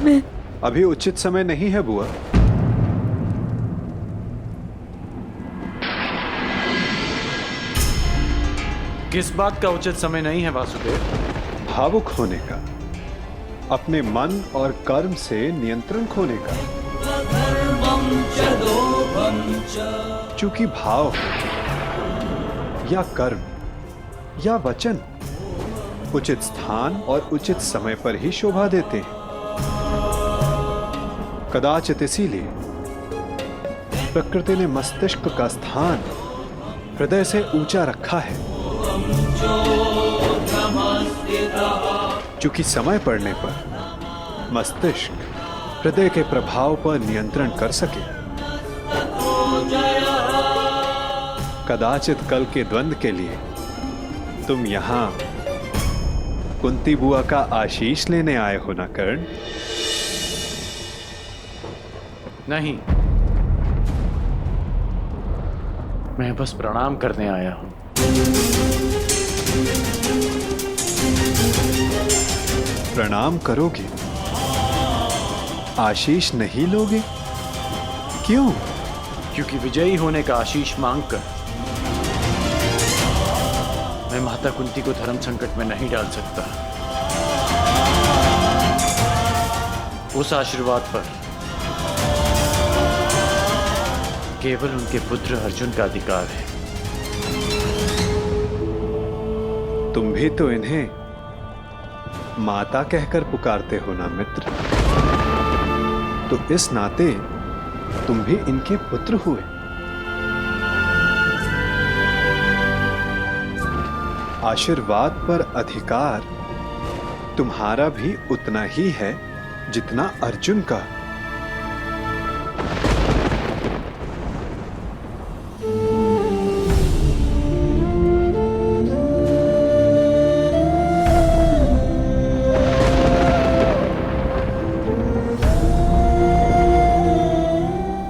मैं अभी उचित समय नहीं है बुआ। किस बात का उचित समय नहीं है वासुदेव? भावुक होने का, अपने मन और कर्म से नियंत्रण खोने का। चूंकि भाव या कर्म या वचन उचित स्थान और उचित समय पर ही शोभा देते हैं। कदाचित इसीलिए प्रकृति ने मस्तिष्क का स्थान हृदय से ऊंचा रखा है, चूंकि समय पड़ने पर मस्तिष्क हृदय के प्रभाव पर नियंत्रण कर सके। कदाचित कल के द्वंद्व के लिए तुम यहां कुंती बुआ का आशीष लेने आए हो ना कर्ण? नहीं, मैं बस प्रणाम करने आया हूं। प्रणाम करोगे, आशीष नहीं लोगे? क्यों? क्योंकि विजयी होने का आशीष मांगकर मैं माता कुंती को धर्म संकट में नहीं डाल सकता। उस आशीर्वाद पर केवल उनके पुत्र अर्जुन का अधिकार है। तुम भी तो इन्हें माता कहकर पुकारते हो ना मित्र, तो इस नाते तुम भी इनके पुत्र हुए। आशीर्वाद पर अधिकार तुम्हारा भी उतना ही है जितना अर्जुन का।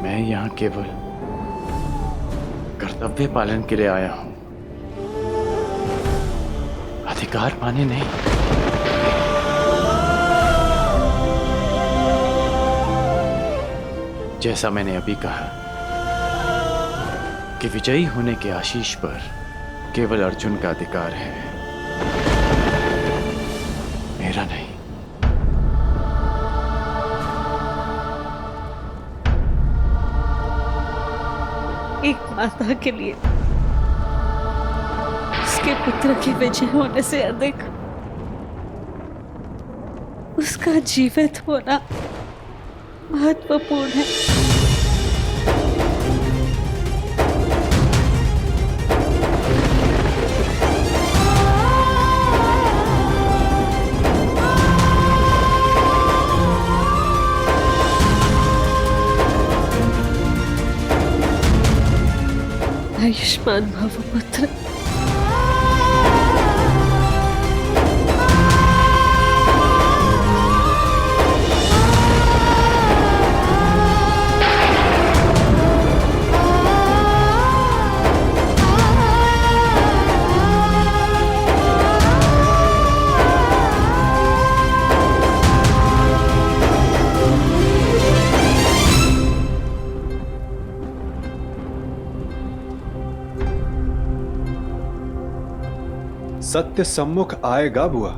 मैं यहां केवल कर्तव्य पालन के लिए आया हूं, अधिकार पाने नहीं। जैसा मैंने अभी कहा कि विजयी होने के आशीष पर केवल अर्जुन का अधिकार है, मेरा नहीं। एक माता के लिए उसके पुत्र के विजय होने से अधिक उसका जीवित होना महत्वपूर्ण है। आयुष्मान भव पुत्र। सत्य सम्मुख आएगा बुआ,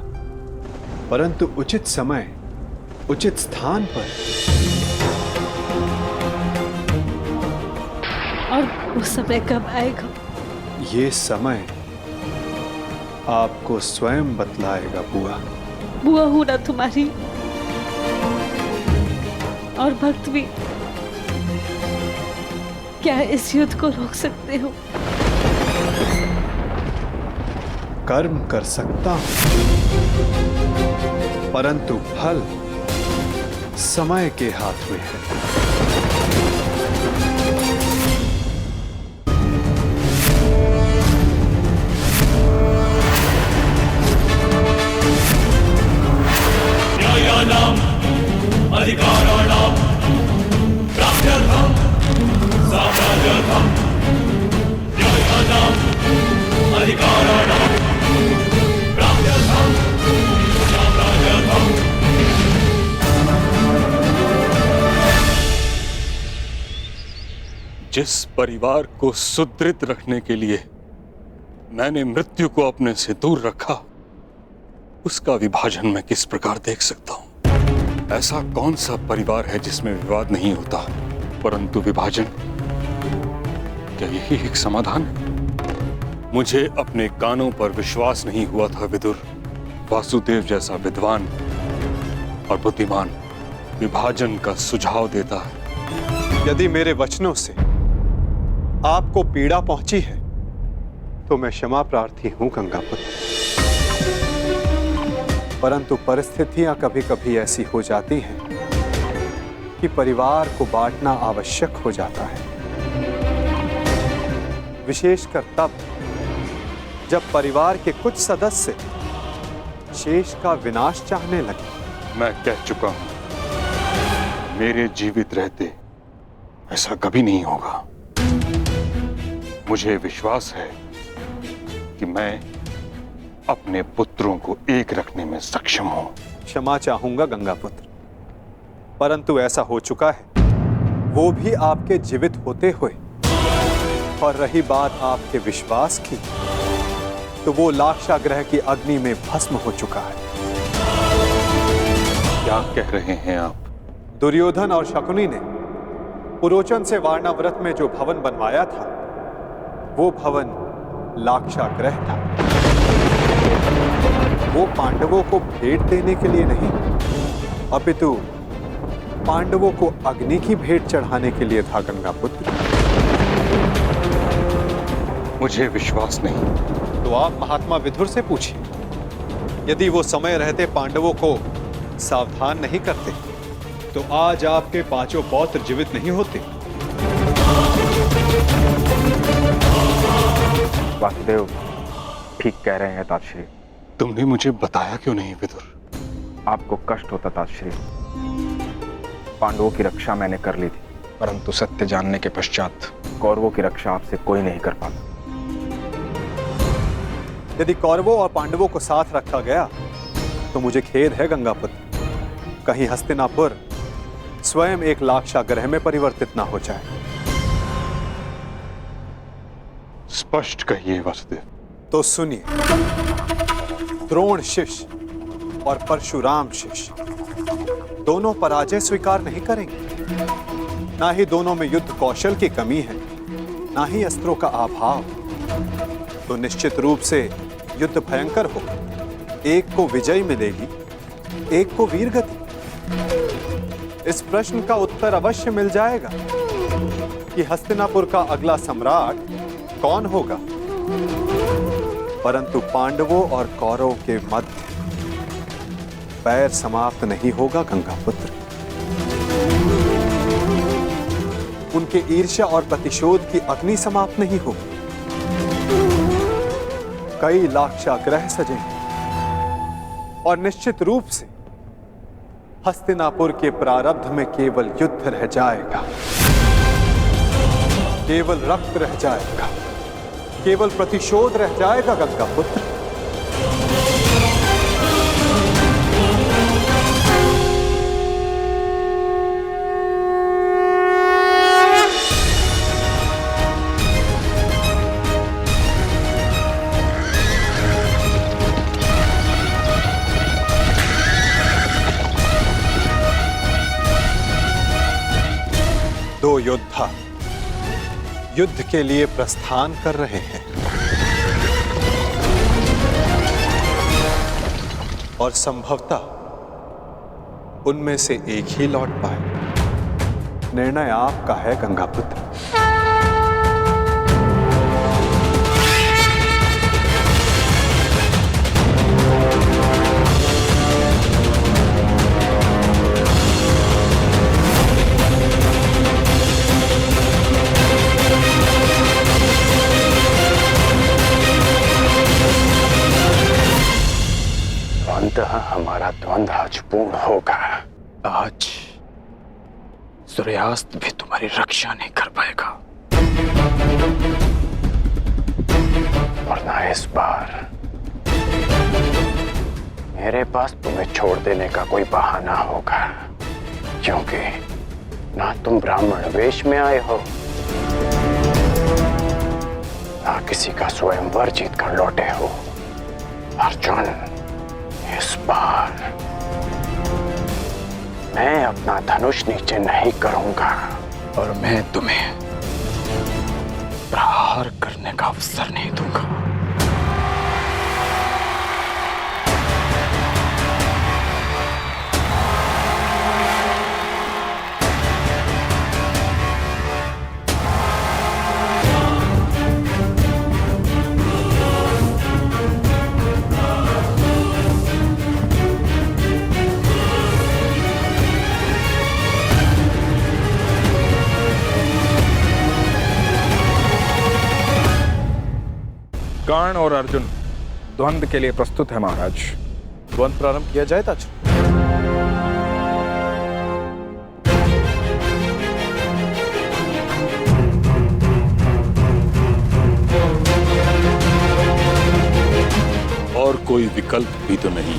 परंतु उचित समय उचित स्थान पर। और वो समय कब आएगा? ये समय आपको स्वयं बतलाएगा बुआ। बुआ हूं ना तुम्हारी, और भक्त भी। क्या इस युद्ध को रोक सकते हो? कर्म कर सकता हूं, परंतु फल समय के हाथ में है। न्यायानाम् अधिकाराणाम् प्राप्त्यर्थम् साम्राज्यर्थम् न्यायानाम् अधिकाराणाम् प्राप्त्यर्थम् साम्राज्यर्थम् जिस परिवार को सुदृढ़ रखने के लिए मैंने मृत्यु को अपने से दूर रखा, उसका विभाजन मैं किस प्रकार देख सकता हूं? ऐसा कौन सा परिवार है जिसमें विवाद नहीं होता, परंतु विभाजन? क्या यही एक समाधान है? मुझे अपने कानों पर विश्वास नहीं हुआ था विदुर। वासुदेव जैसा विद्वान और बुद्धिमान विभाजन का सुझाव देता है। यदि मेरे वचनों से आपको पीड़ा पहुंची है तो मैं क्षमा प्रार्थी हूं गंगापुत्र, परंतु परिस्थितियां कभी कभी ऐसी हो जाती हैं कि परिवार को बांटना आवश्यक हो जाता है, विशेषकर तब जब परिवार के कुछ सदस्य शेष का विनाश चाहने लगे। मैं कह चुका हूं, मेरे जीवित रहते ऐसा कभी नहीं होगा। मुझे विश्वास है कि मैं अपने पुत्रों को एक रखने में सक्षम हूं। क्षमा चाहूंगा गंगापुत्र, परंतु ऐसा हो चुका है, वो भी आपके जीवित होते हुए। और रही बात आपके विश्वास की, तो वो लाक्षागृह की अग्नि में भस्म हो चुका है। क्या कह रहे हैं आप? दुर्योधन और शकुनी ने पुरोचन से वारणाव्रत में जो भवन बनवाया था, वो भवन लाक्षागृह था। वो पांडवों को भेंट देने के लिए नहीं, अपितु पांडवों को अग्नि की भेंट चढ़ाने के लिए था गंगापुत्र। मुझे विश्वास नहीं। तो आप महात्मा विदुर से पूछिए, यदि वो समय रहते पांडवों को सावधान नहीं करते तो आज आपके पांचों पौत्र जीवित नहीं होते। वासुदेव ठीक कह रहे हैं तातश्री। तुमने मुझे बताया क्यों नहीं विदुर? आपको कष्ट होता तातश्री। पांडवों की रक्षा मैंने कर ली थी, परंतु सत्य जानने के पश्चात कौरवों की रक्षा आपसे कोई नहीं कर पाता। यदि कौरवों और पांडवों को साथ रखा गया तो मुझे खेद है गंगापुत्र, कहीं हस्तिनापुर स्वयं एक लाक्षागृह में परिवर्तित ना हो जाए। स्पष्ट कहिए वासुदेव। तो सुनिए, द्रोण शिष्य और परशुराम शिष्य दोनों पराजय स्वीकार नहीं करेंगे। ना ही दोनों में युद्ध कौशल की कमी है, ना ही अस्त्रों का अभाव। तो निश्चित रूप से युद्ध भयंकर हो, एक को विजय मिलेगी, एक को वीरगति। इस प्रश्न का उत्तर अवश्य मिल जाएगा कि हस्तिनापुर का अगला सम्राट कौन होगा, परंतु पांडवों और कौरवों के मध्य बैर समाप्त नहीं होगा गंगापुत्र। उनके ईर्ष्या और प्रतिशोध की अग्नि समाप्त नहीं होगी। कई लाक्षागृह सजेंगे और निश्चित रूप से हस्तिनापुर के प्रारब्ध में केवल युद्ध रह जाएगा, केवल रक्त रह जाएगा, केवल प्रतिशोध रह जाएगा गंगापुत्र। दो योद्धा युद्ध के लिए प्रस्थान कर रहे हैं और संभवतः उनमें से एक ही लौट पाए। निर्णय आपका है गंगापुत्र। हमारा द्वंद्व आज पूर्ण होगा। आज सूर्यास्त भी तुम्हारी रक्षा नहीं कर पाएगा, और ना इस बार मेरे पास तुम्हें छोड़ देने का कोई बहाना होगा, क्योंकि ना तुम ब्राह्मण वेश में आए हो ना किसी का स्वयंवर जीत कर लौटे हो। अर्जुन, इस बार मैं अपना धनुष नीचे नहीं करूंगा और मैं तुम्हें प्रहार करने का अवसर नहीं दूंगा। कर्ण और अर्जुन द्वंद्व के लिए प्रस्तुत है महाराज। द्वंद्व प्रारंभ किया जाए ताज। और कोई विकल्प भी तो नहीं।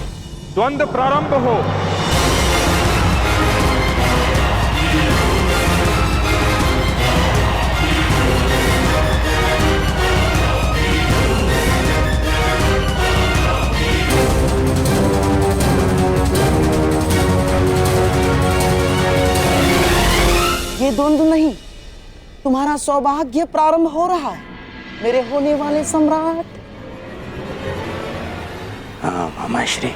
द्वंद्व प्रारंभ हो। ये द्वंद्व नहीं, तुम्हारा सौभाग्य प्रारंभ हो रहा है मेरे होने वाले सम्राट। हाँ मामा श्री।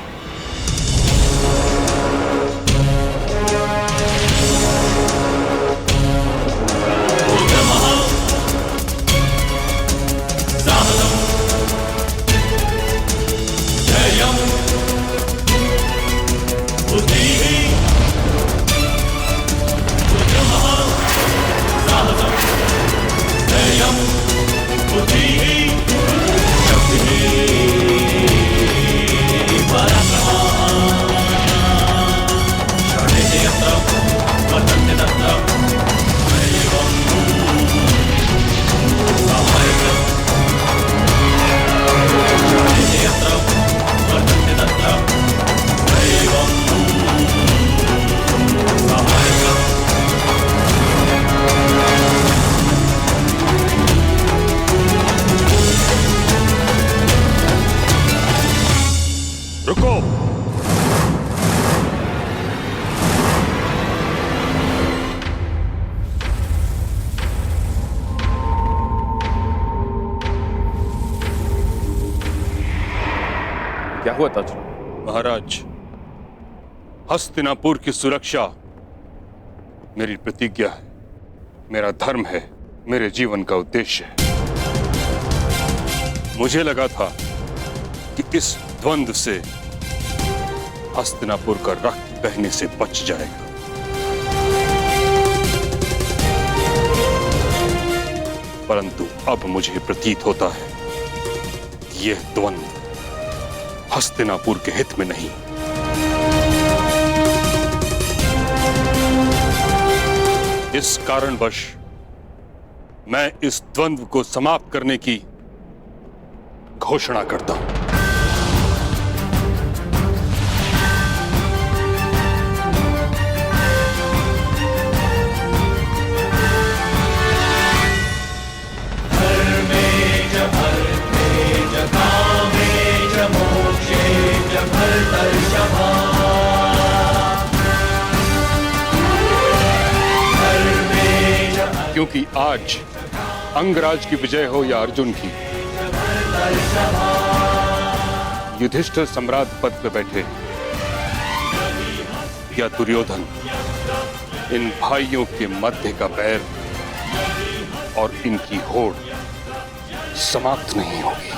रुको। क्या हुआ ताज? महाराज, हस्तिनापुर की सुरक्षा मेरी प्रतिज्ञा है, मेरा धर्म है, मेरे जीवन का उद्देश्य है। मुझे लगा था कि इस द्वंद्व से हस्तिनापुर का रक्त बहने से बच जाएगा, परंतु अब मुझे प्रतीत होता है कि यह द्वंद्व हस्तिनापुर के हित में नहीं। इस कारणवश मैं इस द्वंद्व को समाप्त करने की घोषणा करता हूं। क्योंकि आज अंगराज की विजय हो या अर्जुन की, युधिष्ठिर सम्राट पद पर बैठे या दुर्योधन, इन भाइयों के मध्य का बैर और इनकी होड़ समाप्त नहीं होगी।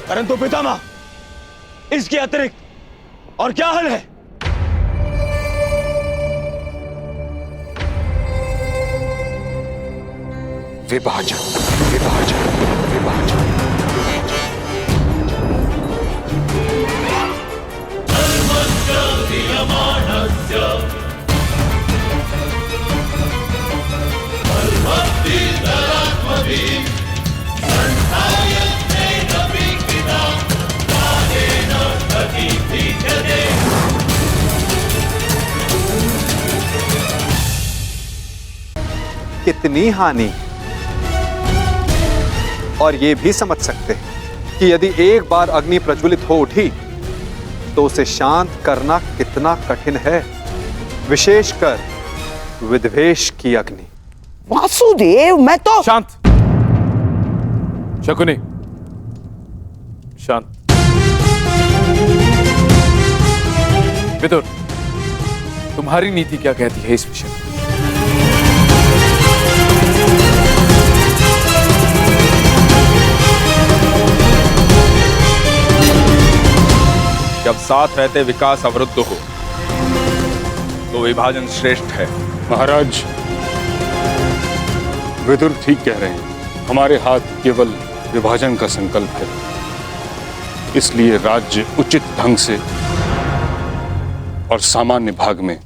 परंतु पितामह, इसके अतिरिक्त और क्या हल है? विभाजन, विभाजन, विभाजन। कितनी हानि, और ये भी समझ सकते हैं कि यदि एक बार अग्नि प्रज्वलित हो उठी तो उसे शांत करना कितना कठिन है, विशेषकर विद्वेष की अग्नि। वासुदेव, मैं तो शांत। शकुनी, शांत। विदुर, तुम्हारी नीति क्या कहती है इस विषय में? जब साथ रहते विकास अवरुद्ध हो तो विभाजन श्रेष्ठ है। महाराज, विदुर ठीक कह रहे हैं। हमारे हाथ केवल विभाजन का संकल्प है, इसलिए राज्य उचित ढंग से और सामान्य भाग में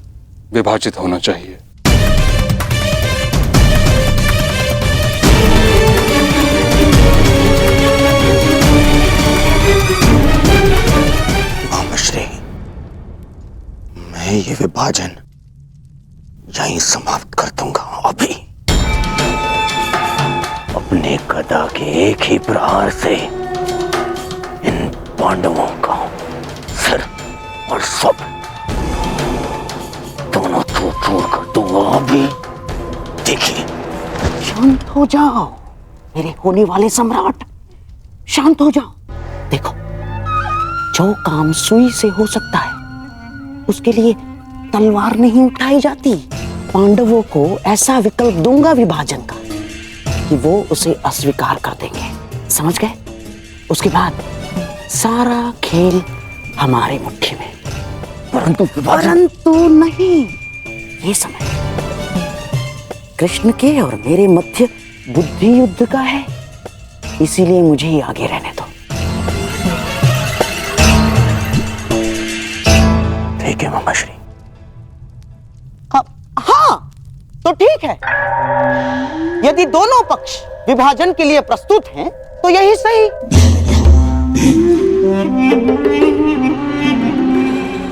विभाजित होना चाहिए। मामश्री, मैं ये विभाजन यहीं समाप्त कर दूंगा। अभी अपने गदा के एक ही प्रहार से इन पांडवों का सिर और सब दोनों चूर कर दूंगा। अभी देखिए। शांत हो जाओ मेरे होने वाले सम्राट, शांत हो जाओ। देखो, जो काम सुई से हो सकता है उसके लिए तलवार नहीं उठाई जाती। पांडवों को ऐसा विकल्प दूंगा विभाजन का कि वो उसे अस्वीकार कर देंगे, समझ गए? उसके बाद सारा खेल हमारे मुट्ठी में। परंतु नहीं, ये समय कृष्ण के और मेरे मध्य बुद्धि युद्ध का है, इसीलिए मुझे ही आगे रहने दो। ठीक है मामाश्री। हाँ, तो ठीक है। यदि दोनों पक्ष विभाजन के लिए प्रस्तुत हैं, तो यही सही।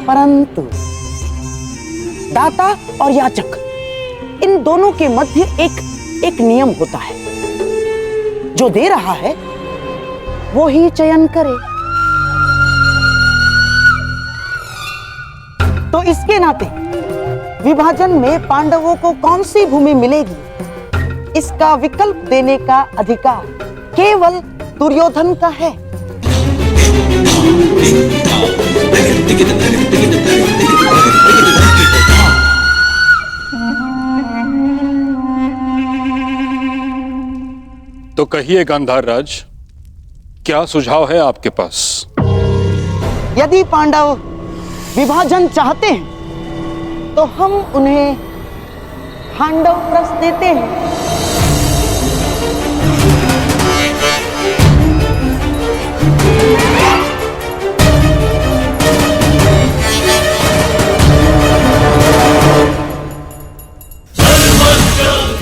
परंतु दाता और याचक, इन दोनों के मध्य एक नियम होता है। जो दे रहा है वो ही चयन करे। तो इसके नाते विभाजन में पांडवों को कौन सी भूमि मिलेगी, इसका विकल्प देने का अधिकार केवल दुर्योधन का है। तो कहिए गांधार राज, क्या सुझाव है आपके पास? यदि पांडव विभाजन चाहते हैं तो हम उन्हें खांडव प्रस्थ देते हैं।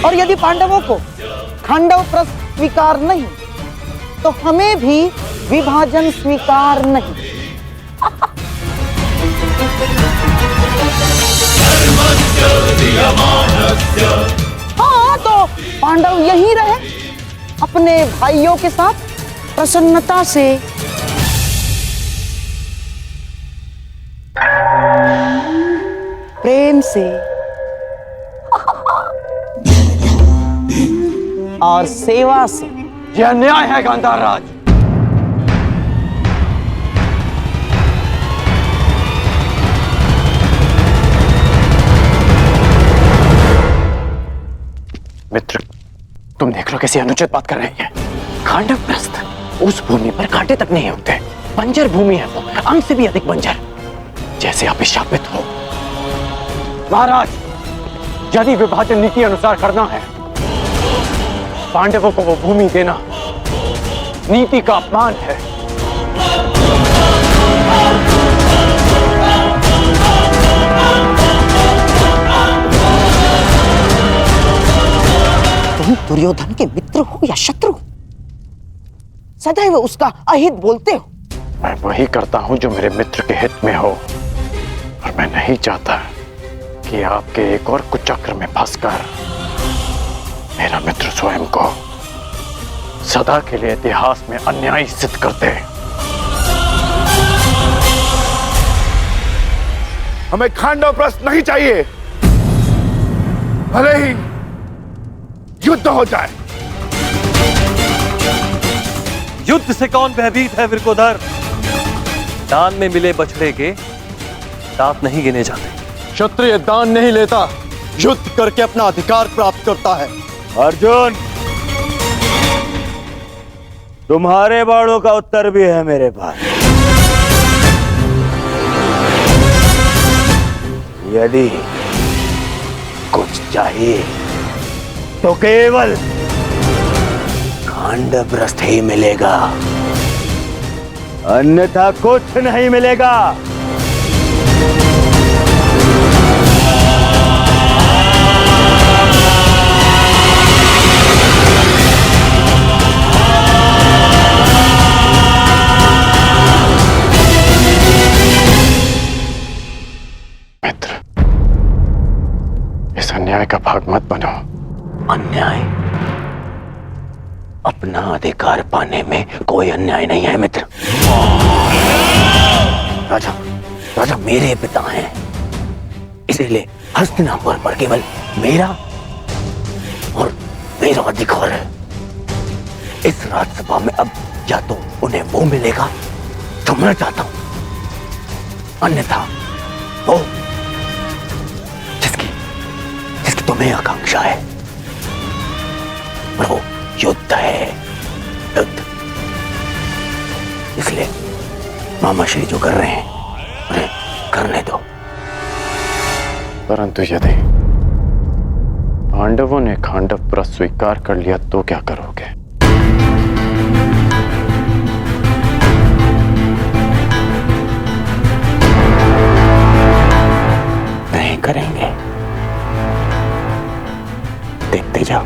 और यदि पांडवों को खांडव प्रस्थ स्वीकार नहीं तो हमें भी विभाजन स्वीकार नहीं। हाँ, तो पांडव यहीं रहे अपने भाइयों के साथ प्रसन्नता से। प्रेम से और सेवा से। यह अन्याय है गांधार राज। मित्र, तुम देख लो कैसी अनुचित बात कर रही है। खांडव प्रस्थ, उस भूमि पर कांटे तक नहीं उगते। बंजर भूमि है वो, अंग से भी अधिक बंजर, जैसे आप शापित हो। महाराज, यदि विभाजन नीति अनुसार करना है, पांडवों को वो भूमि देना नीति का अपमान है। तुम दुर्योधन के मित्र हो या शत्रु, सदैव उसका अहित बोलते हो। मैं वही करता हूं जो मेरे मित्र के हित में हो, और मैं नहीं चाहता कि आपके एक और कुचक्र में फंसकर मेरा मित्र स्वयं को सदा के लिए इतिहास में अन्यायी सिद्ध करते। हमें खांडव प्रस्थ नहीं चाहिए, भले ही युद्ध हो जाए। युद्ध से कौन भयभीत है विरकोधर? दान में मिले बछड़े के दांत नहीं गिने जाते। क्षत्रिय दान नहीं लेता, युद्ध करके अपना अधिकार प्राप्त करता है। अर्जुन, तुम्हारे बाणों का उत्तर भी है मेरे पास। यदि कुछ चाहिए तो केवल खांडवप्रस्थ ही मिलेगा, अन्यथा कुछ नहीं मिलेगा। मित्र, इस अन्याय का भाग मत बनो। अन्याय? अपना अधिकार पाने में कोई अन्याय नहीं है मित्र। राजा मेरे पिता हैं, इसीलिए हस्तिनापुर पर केवल मेरा और मेरा अधिकार है। इस राजसभा में अब या तो उन्हें वो मिलेगा जो मैं चाहता हूं, अन्यथा वो जिसकी तुम्हें आकांक्षा है, और वो युद्ध है, युद्ध। इसलिए मामा श्री जो कर रहे हैं उन्हें करने दो। परंतु यदि पांडवों ने खांडवप्रस्थ स्वीकार कर लिया तो क्या करोगे? नहीं करेंगे, देखते जाओ।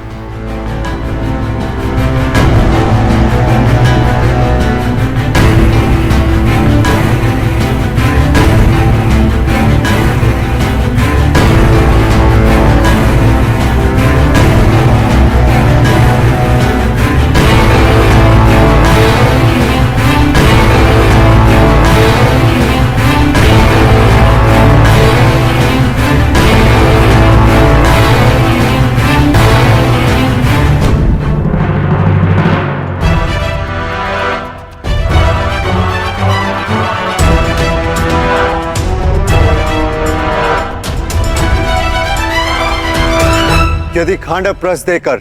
यदि खांडवप्रस्थ देकर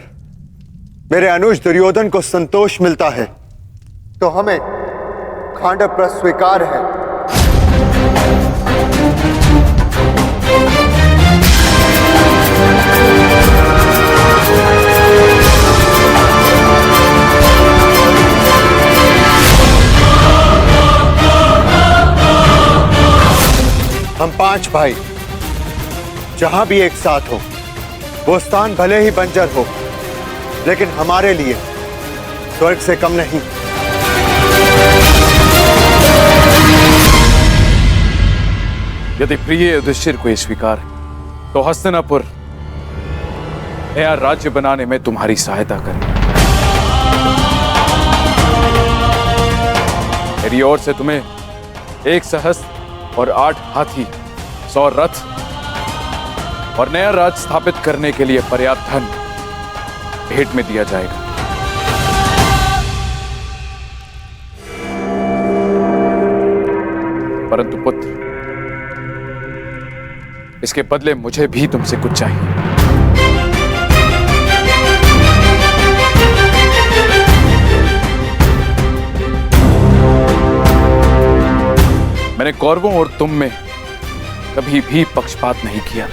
मेरे अनुज दुर्योधन को संतोष मिलता है तो हमें खांडवप्रस्थ स्वीकार है। हम 5 भाई जहां भी एक साथ हो, वो स्थान भले ही बंजर हो, लेकिन हमारे लिए स्वर्ग से कम नहीं। यदि प्रिय युधिष्ठिर को ये स्वीकार है, तो हस्तिनापुर नया राज्य बनाने में तुम्हारी सहायता करें। मेरी ओर से तुम्हें 1 सहस्त्र और 8 हाथी, 100 रथ और नया राज स्थापित करने के लिए पर्याप्त धन भेंट में दिया जाएगा। परंतु पुत्र, इसके बदले मुझे भी तुमसे कुछ चाहिए। मैंने कौरवों और तुम में कभी भी पक्षपात नहीं किया।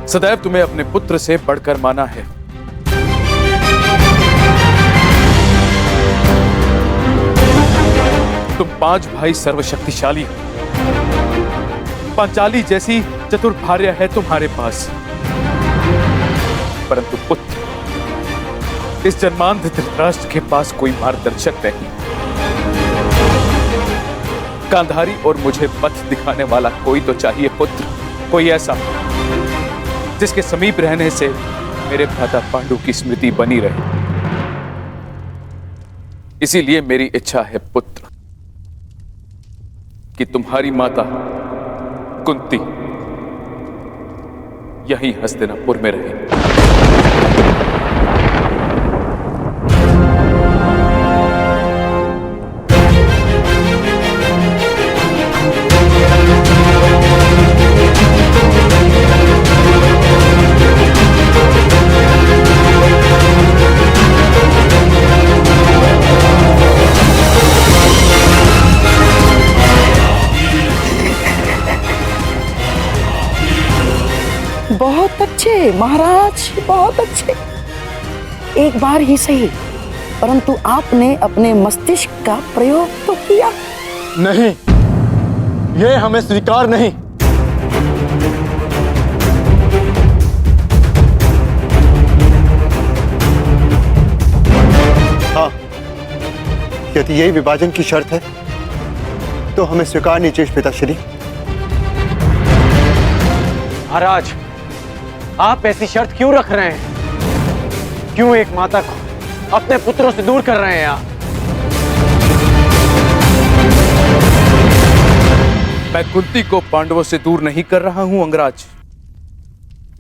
सदैव तुम्हें अपने पुत्र से बढ़कर माना है। तुम 5 भाई सर्वशक्तिशाली हो। पांचाली जैसी चतुर भार्या है तुम्हारे पास, परंतु पुत्र, इस जन्मांध धृतराष्ट्र के पास कोई मार्गदर्शक नहीं। गांधारी और मुझे पथ दिखाने वाला कोई तो चाहिए पुत्र, कोई ऐसा जिसके समीप रहने से मेरे भ्राता पांडु की स्मृति बनी रहे। इसीलिए मेरी इच्छा है पुत्र, कि तुम्हारी माता कुंती यहीं हस्तिनापुर में रहे। बहुत अच्छे महाराज, बहुत अच्छे। एक बार ही सही, परंतु आपने अपने मस्तिष्क का प्रयोग तो किया। नहीं, ये हमें स्वीकार नहीं। हाँ, यदि यही विभाजन की शर्त है तो हमें स्वीकार नहीं चाहिए पिताश्री। महाराज, आप ऐसी शर्त क्यों रख रहे हैं? क्यों एक माता को अपने पुत्रों से दूर कर रहे हैं आप? मैं कुंती को पांडवों से दूर नहीं कर रहा हूं अंगराज।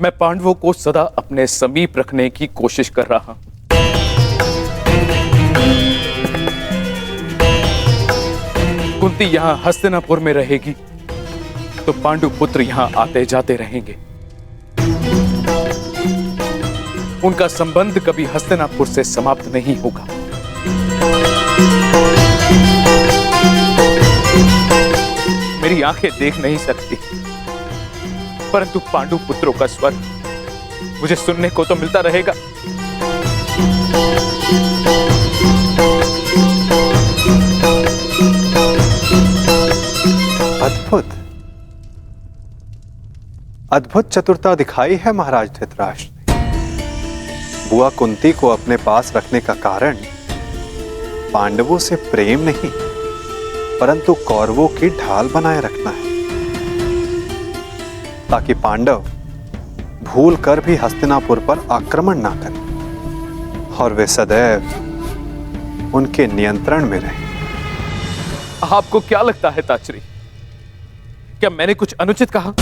मैं पांडवों को सदा अपने समीप रखने की कोशिश कर रहा हूं। कुंती यहां हस्तिनापुर में रहेगी तो पांडु पुत्र यहां आते जाते रहेंगे। उनका संबंध कभी हस्तिनापुर से समाप्त नहीं होगा। मेरी आंखें देख नहीं सकती, परंतु पांडु पुत्रों का स्वर मुझे सुनने को तो मिलता रहेगा। अद्भुत अद्भुत चतुरता दिखाई है महाराज धृतराष्ट्र ने। बुआ कुंती को अपने पास रखने का कारण पांडवों से प्रेम नहीं, परंतु कौरवों की ढाल बनाए रखना है, ताकि पांडव भूल कर भी हस्तिनापुर पर आक्रमण ना करें और वे सदैव उनके नियंत्रण में रहें। आपको क्या लगता है ताचरी, क्या मैंने कुछ अनुचित कहा?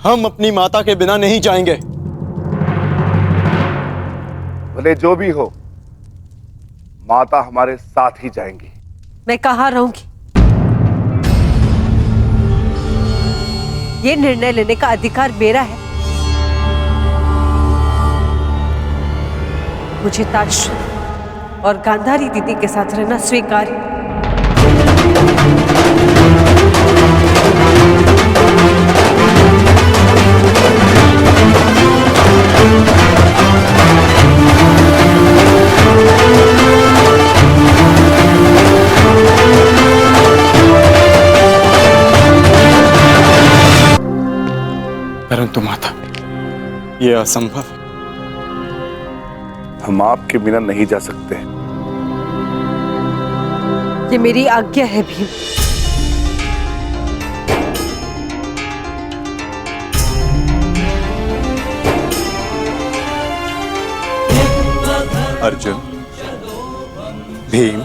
हम अपनी माता के बिना नहीं जाएंगे। भले जो भी हो, माता हमारे साथ ही जाएंगी। मैं कहाँ रहूंगी? ये निर्णय लेने का अधिकार मेरा है। मुझे ताजश्री और गांधारी दीदी के साथ रहना स्वीकार है। परंतु माता, यह असंभव है। हम आपके बिना नहीं जा सकते। ये मेरी आज्ञा है भीम। अर्जुन, भीम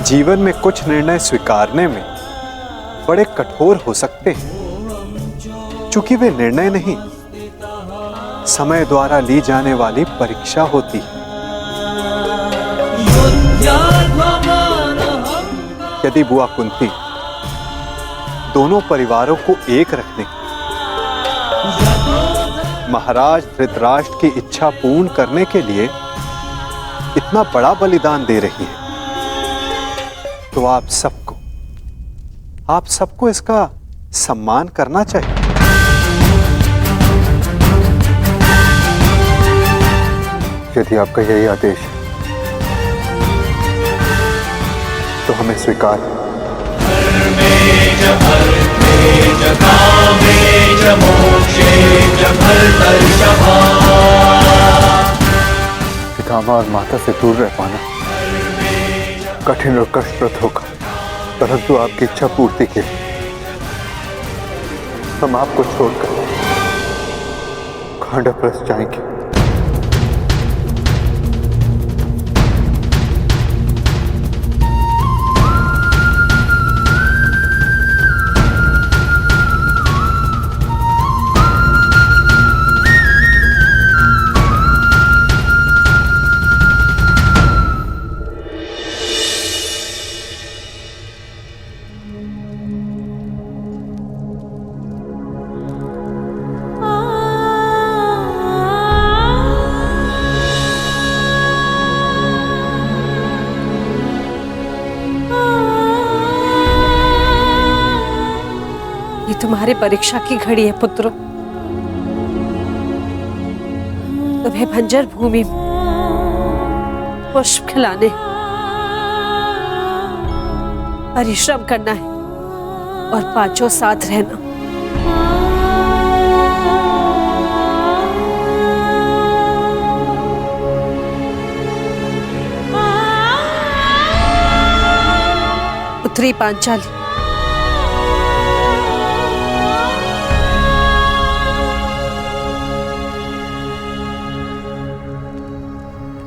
जीवन में कुछ निर्णय स्वीकारने में बड़े कठोर हो सकते हैं, चूंकि वे निर्णय नहीं, समय द्वारा ली जाने वाली परीक्षा होती है। यदि बुआ कुंती दोनों परिवारों को एक रखने, महाराज धृतराष्ट्र की इच्छा पूर्ण करने के लिए इतना बड़ा बलिदान दे रही है, तो आप सबको इसका सम्मान करना चाहिए। यदि आपका यही आदेश है तो हमें स्वीकार है। और माता से दूर रह पाना कठिन और कष्टप्रद होगा, परंतु आपकी इच्छा पूर्ति के लिए हम आपको छोड़कर खांडवप्रस्थ जाएंगे। तुम्हारी परीक्षा की घड़ी है पुत्रों। तुम्हें बंजर भूमि में पुष्प खिलाने, परिश्रम करना है और पांचों साथ रहना। पुत्री पांचाली,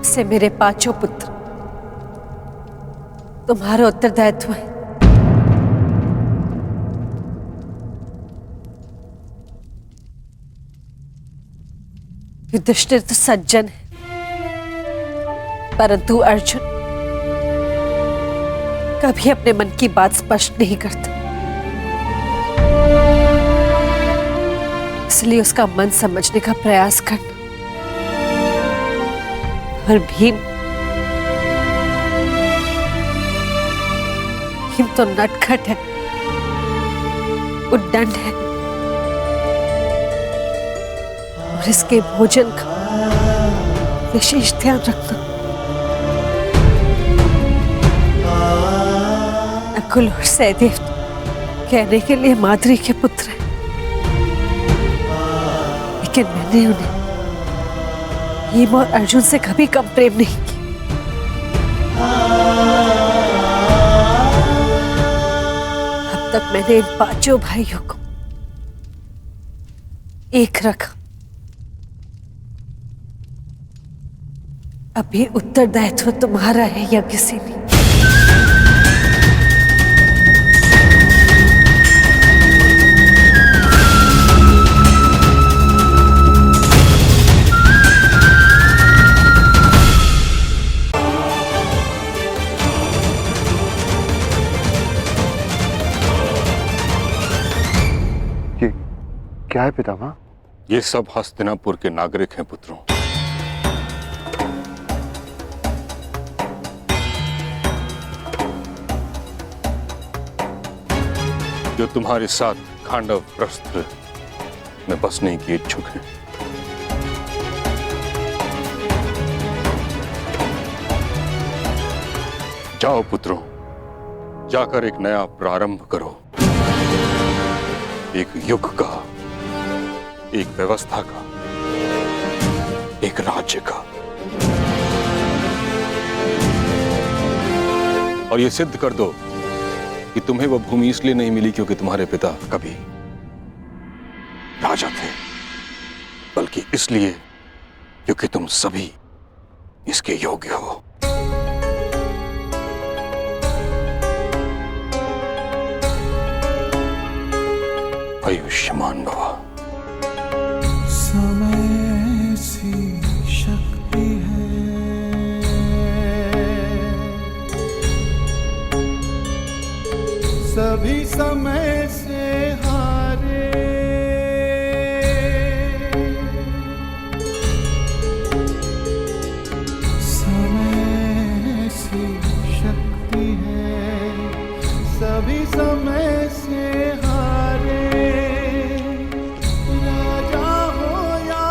से मेरे पांचों पुत्र तुम्हारा उत्तरदायित्व है। युधिष्ठिर तो सज्जन है, परंतु अर्जुन कभी अपने मन की बात स्पष्ट नहीं करता, इसलिए उसका मन समझने का प्रयास करना। और भीम तो नटखट है, उद्दंड है और इसके भोजन का विशेष ध्यान रखना। नकुल और सहदेव कहने के लिए माद्री के पुत्र हैं, लेकिन मैंने उन्हें भीम और अर्जुन से कभी कम प्रेम नहीं किया। अब तक मैंने इन पांचों भाइयों को एक रखा, अभी उत्तरदायित्व तुम्हारा है या किसी ने। क्या है पितामह? ये सब हस्तिनापुर के नागरिक हैं पुत्रों। जो तुम्हारे साथ खांडवप्रस्थ में बसने की इच्छुक हैं। जाओ पुत्रों, जाकर एक नया प्रारंभ करो, एक युग का, एक व्यवस्था का, एक राज्य का। और ये सिद्ध कर दो कि तुम्हें वह भूमि इसलिए नहीं मिली क्योंकि तुम्हारे पिता कभी राजा थे, बल्कि इसलिए क्योंकि तुम सभी इसके योग्य हो। आयुष्मान भव। समय सी शक्ति है, सभी समय से हारे, समय सी शक्ति है, सभी समय से हारे, राजा हो या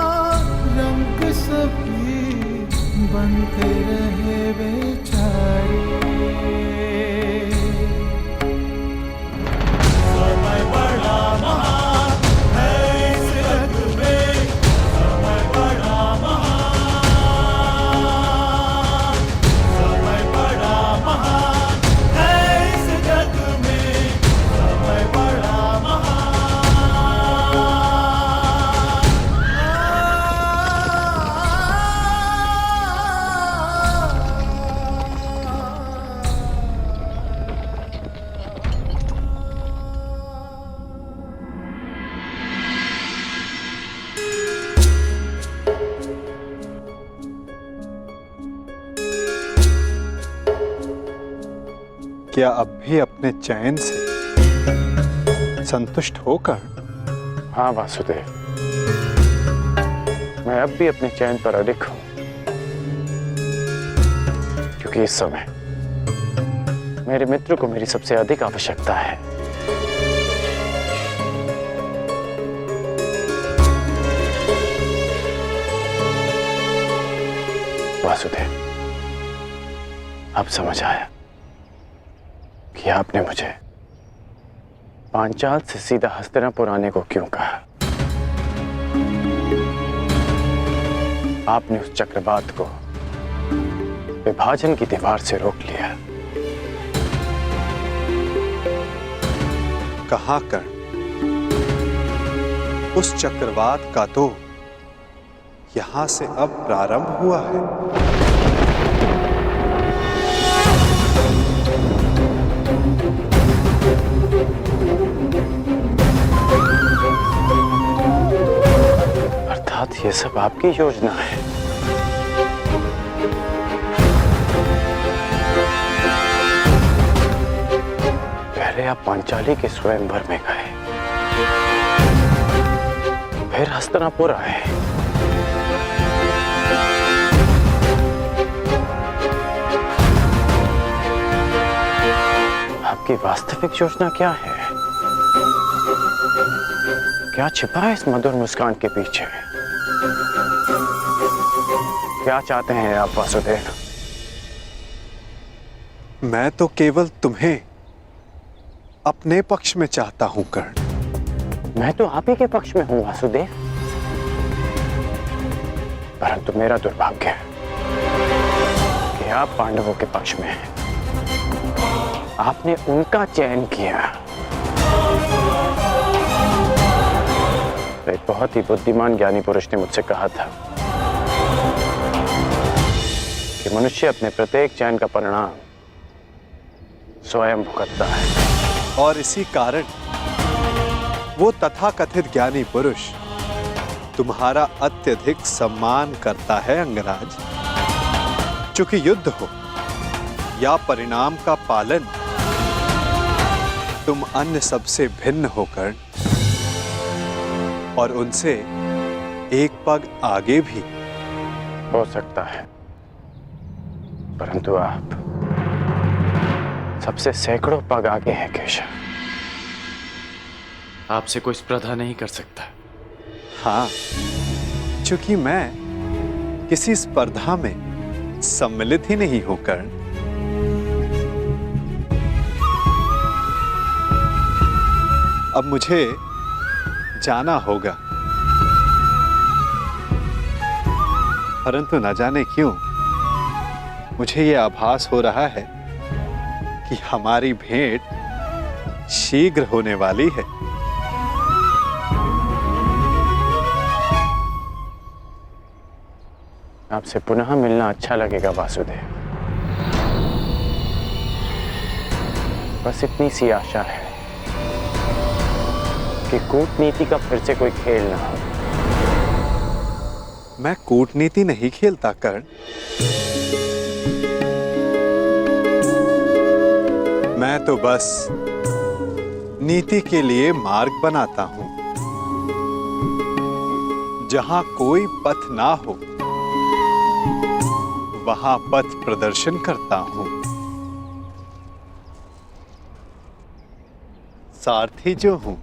क्या अब भी अपने चैन से संतुष्ट होकर? हाँ वासुदेव, मैं अब भी अपने चैन पर अडिग हूं, क्योंकि इस समय मेरे मित्र को मेरी सबसे अधिक आवश्यकता है। वासुदेव, अब समझ आया कि आपने मुझे पांचाल से सीधा हस्तिनापुर आने को क्यों कहा। आपने उस चक्रवात को विभाजन की दीवार से रोक लिया। कहां कर्ण, उस चक्रवात का तो यहां से अब प्रारंभ हुआ है। अर्थात ये सब आपकी योजना है। पहले आप पांचाली के स्वयंवर में गए, फिर हस्तिनापुर आए, आपकी वास्तविक योजना क्या है? क्या छिपा है इस मधुर मुस्कान के पीछे? क्या चाहते हैं आप वासुदेव? मैं तो केवल तुम्हें अपने पक्ष में चाहता हूं कर्ण। मैं तो आप ही के पक्ष में हूं वासुदेव, परंतु मेरा दुर्भाग्य है कि आप पांडवों के पक्ष में हैं। आपने उनका चयन किया। एक बहुत ही बुद्धिमान ज्ञानी पुरुष ने मुझसे कहा था कि मनुष्य अपने प्रत्येक चयन का परिणाम स्वयं भुगतता है। और इसी कारण वो तथाकथित ज्ञानी पुरुष तुम्हारा अत्यधिक सम्मान करता है अंगराज। चूंकि युद्ध हो या परिणाम का पालन, तुम अन्य सबसे भिन्न होकर और उनसे एक पग आगे भी हो सकता है, परंतु आप सबसे सैकड़ों पग आगे हैं केशव। आपसे कोई स्पर्धा नहीं कर सकता। हाँ, चूंकि मैं किसी स्पर्धा में सम्मिलित ही नहीं होकर अब मुझे जाना होगा, परंतु न जाने क्यों मुझे यह आभास हो रहा है कि हमारी भेंट शीघ्र होने वाली है। आपसे पुनः मिलना अच्छा लगेगा वासुदेव। बस इतनी सी आशा है कि कूटनीति का फिर से कोई खेल ना हो। मैं कूटनीति नहीं खेलता कर्ण। मैं तो बस नीति के लिए मार्ग बनाता हूं। जहां कोई पथ ना हो वहां पथ प्रदर्शन करता हूं। सारथी जो हूं।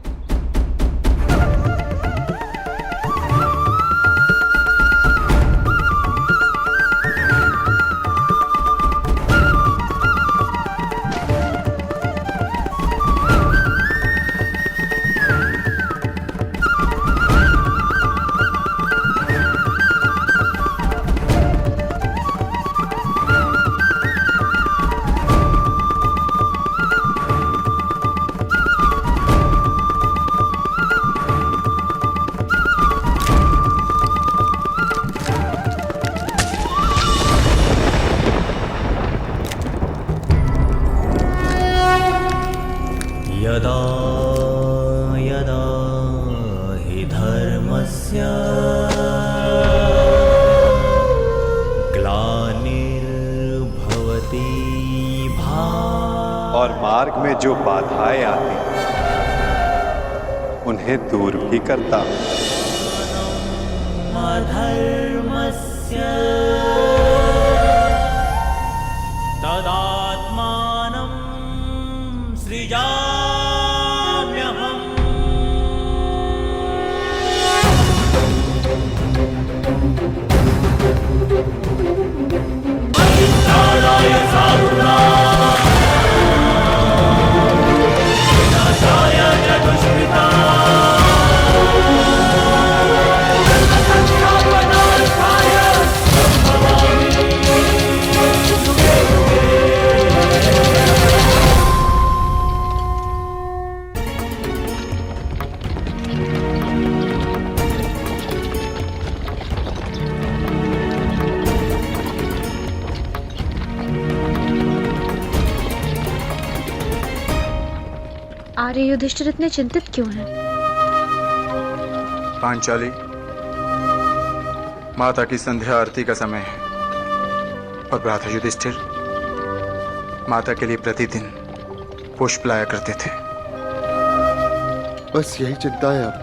मार्ग में जो बाधाएं आती उन्हें दूर भी करता हूं। तदात्मानं सृजाम्यहम्। परित्राणाय साधूनां विनाशाय च दुष्कृतां धर्मसंस्थापनार्थाय संभवामि युगे युगे। आर्य युधिष्ठिर इतने चिंतित क्यों हैं? पांचाली, माता की संध्या आरती का समय है और भ्राता युधिष्ठिर माता के लिए प्रतिदिन पुष्प लाया करते थे। बस यही चिंता है अब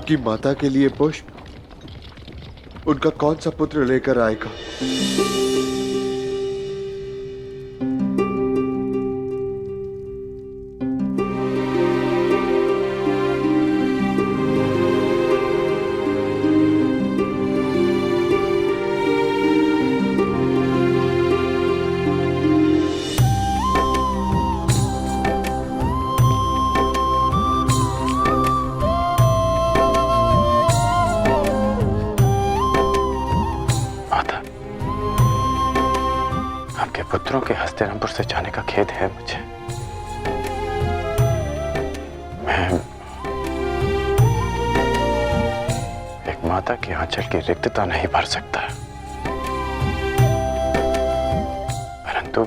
कि माता के लिए पुष्प उनका कौन सा पुत्र लेकर आएगा। पुत्रों के हस्तिनापुर से जाने का खेद है मुझे। मैं एक माता के आंचल की रिक्तता नहीं भर सकता, परंतु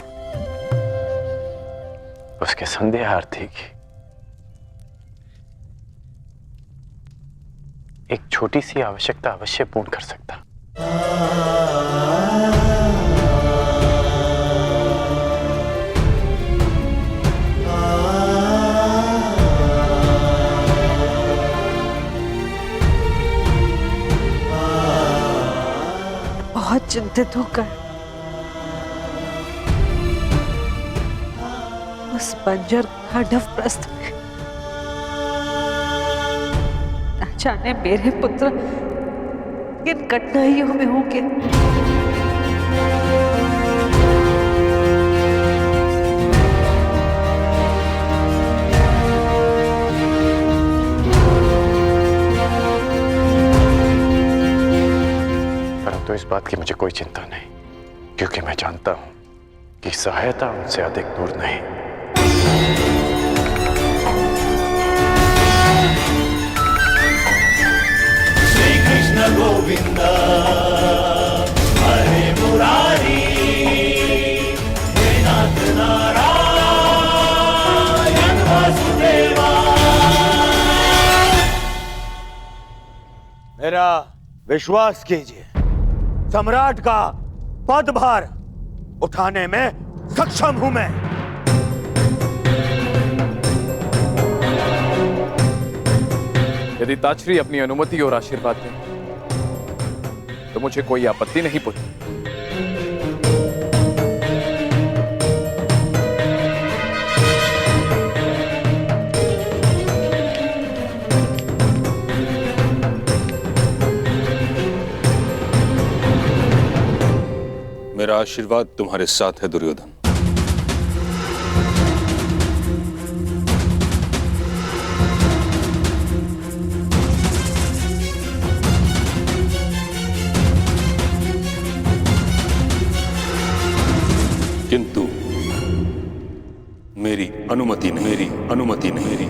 उसके संध्या आरती की एक छोटी सी आवश्यकता अवश्य पूर्ण कर सकता। बहुत चिंतित होकर उस बंजर खांडव प्रस्थ में न जाने मेरे पुत्र किन कठिनाइयों में होंगे। तो इस बात की मुझे कोई चिंता नहीं, क्योंकि मैं जानता हूं कि सहायता उनसे अधिक दूर नहीं। श्री कृष्ण गोविंद हरे मुरारी, हे नाथ नारायण वासुदेवा। मेरा विश्वास कीजिए, सम्राट का पदभार उठाने में सक्षम हूं मैं। यदि ताचरी अपनी अनुमति और आशीर्वाद दें तो मुझे कोई आपत्ति नहीं पुत्र। मेरा आशीर्वाद तुम्हारे साथ है दुर्योधन। किंतु मेरी अनुमति नहीं।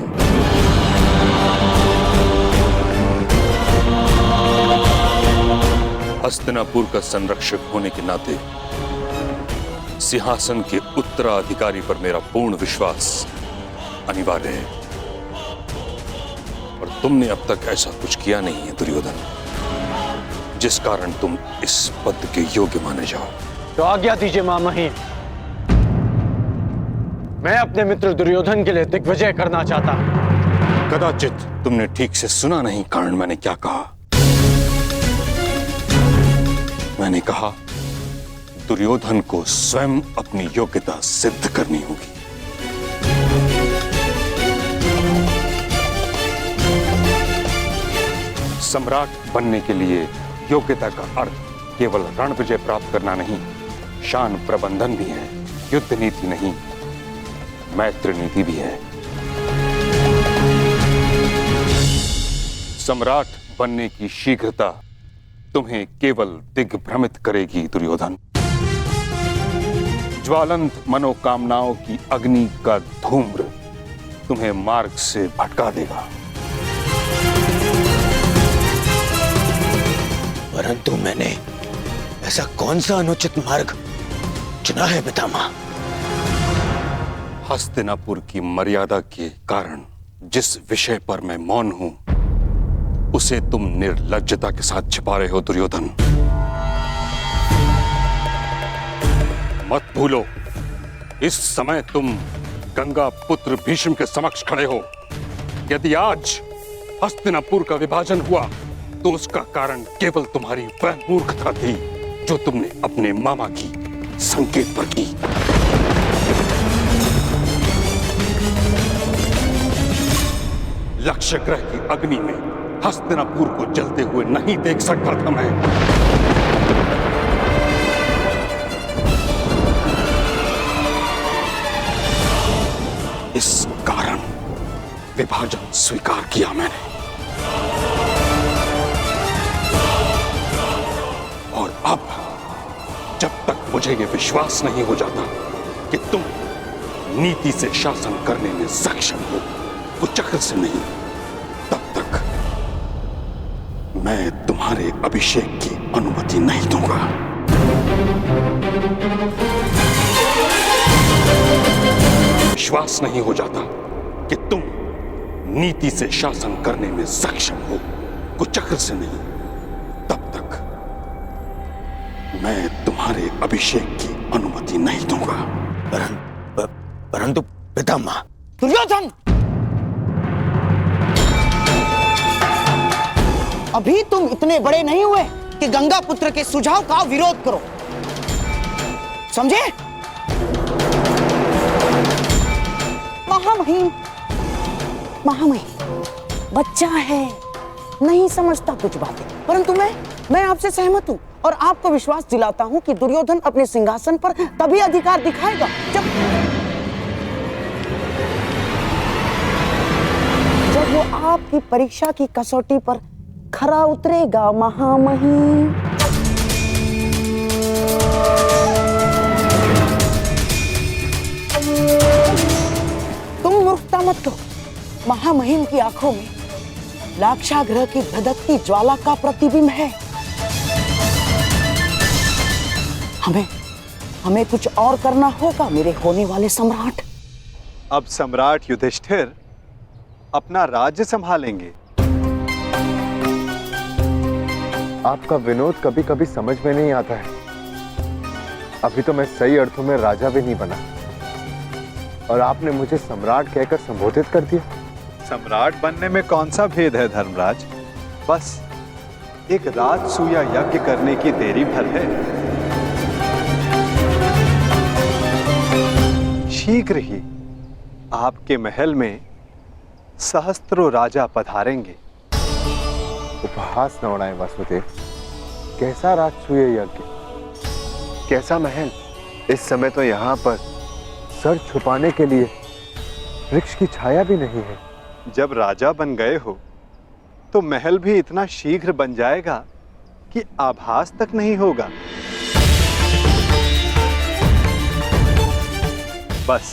हस्तिनापुर का संरक्षक होने के नाते सिंहासन के उत्तराधिकारी पर मेरा पूर्ण विश्वास अनिवार्य है, और तुमने अब तक ऐसा कुछ किया नहीं है दुर्योधन, जिस कारण तुम इस पद के योग्य माने जाओ। तो आज्ञा दीजिए मामही, मैं अपने मित्र दुर्योधन के लिए दिग्विजय करना चाहता हूं। कदाचित तुमने ठीक से सुना नहीं कारण मैंने क्या कहा। मैंने कहा दुर्योधन को स्वयं अपनी योग्यता सिद्ध करनी होगी। सम्राट बनने के लिए योग्यता का अर्थ केवल रण विजय प्राप्त करना नहीं, शान प्रबंधन भी है। युद्ध नीति नहीं, मैत्री नीति भी है। सम्राट बनने की शीघ्रता तुम्हें केवल दिग्भ्रमित करेगी दुर्योधन। ज्वालंत मनोकामनाओं की अग्नि का धूम्र तुम्हें मार्ग से भटका देगा। परंतु मैंने ऐसा कौन सा अनुचित मार्ग चुना है पितामह? हस्तिनापुर की मर्यादा के कारण जिस विषय पर मैं मौन हूं, उसे तुम निर्लज्जता के साथ छिपा रहे हो दुर्योधन। मत भूलो, इस समय तुम गंगा पुत्र भीष्म के समक्ष खड़े हो। यदि आज हस्तिनापुर का विभाजन हुआ तो उसका कारण केवल तुम्हारी वह मूर्खता थी जो तुमने अपने मामा की संकेत पर की। लक्ष्य ग्रह की अग्नि में हस्तिनापुर को जलते हुए नहीं देख सकता था मैं। इस कारण विभाजन स्वीकार किया मैंने। और अब जब तक मुझे यह विश्वास नहीं हो जाता कि तुम नीति से शासन करने में सक्षम हो, कुचक्र से नहीं, तब तक मैं तुम्हारे अभिषेक की अनुमति नहीं दूंगा। विश्वास नहीं हो जाता कि तुम नीति से शासन करने में सक्षम हो, कुचक्र से नहीं, तब तक मैं तुम्हारे अभिषेक की अनुमति नहीं दूंगा। परंतु पितामह। दुर्योधन, अभी तुम इतने बड़े नहीं हुए कि गंगा पुत्र के सुझाव का विरोध करो, समझे? महामहिम, बच्चा है, नहीं समझता कुछ बातें, परंतु मैं आपसे सहमत हूं और आपको विश्वास दिलाता हूं कि दुर्योधन अपने सिंहासन पर तभी अधिकार दिखाएगा जब वो आपकी परीक्षा की कसौटी पर खरा उतरेगा। महामहिम, तुम मूर्खता मत करो। महामहिम की आंखों में लाक्षागृह की धधकती ज्वाला का प्रतिबिंब है। हमें कुछ और करना होगा मेरे होने वाले सम्राट। अब सम्राट युधिष्ठिर अपना राज्य संभालेंगे। आपका विनोद कभी कभी समझ में नहीं आता है। अभी तो मैं सही अर्थों में राजा भी नहीं बना और आपने मुझे सम्राट कहकर संबोधित कर दिया। सम्राट बनने में कौन सा भेद है धर्मराज? बस एक राजसूया यज्ञ करने की देरी भर है। शीघ्र ही आपके महल में सहस्त्रों राजा पधारेंगे। उपहास न उड़ाएं वासुदेव। कैसा राजसूय यज्ञ, कैसा महल? इस समय तो यहाँ पर सर छुपाने के लिए वृक्ष की छाया भी नहीं है। जब राजा बन गए हो तो महल भी इतना शीघ्र बन जाएगा कि आभास तक नहीं होगा। बस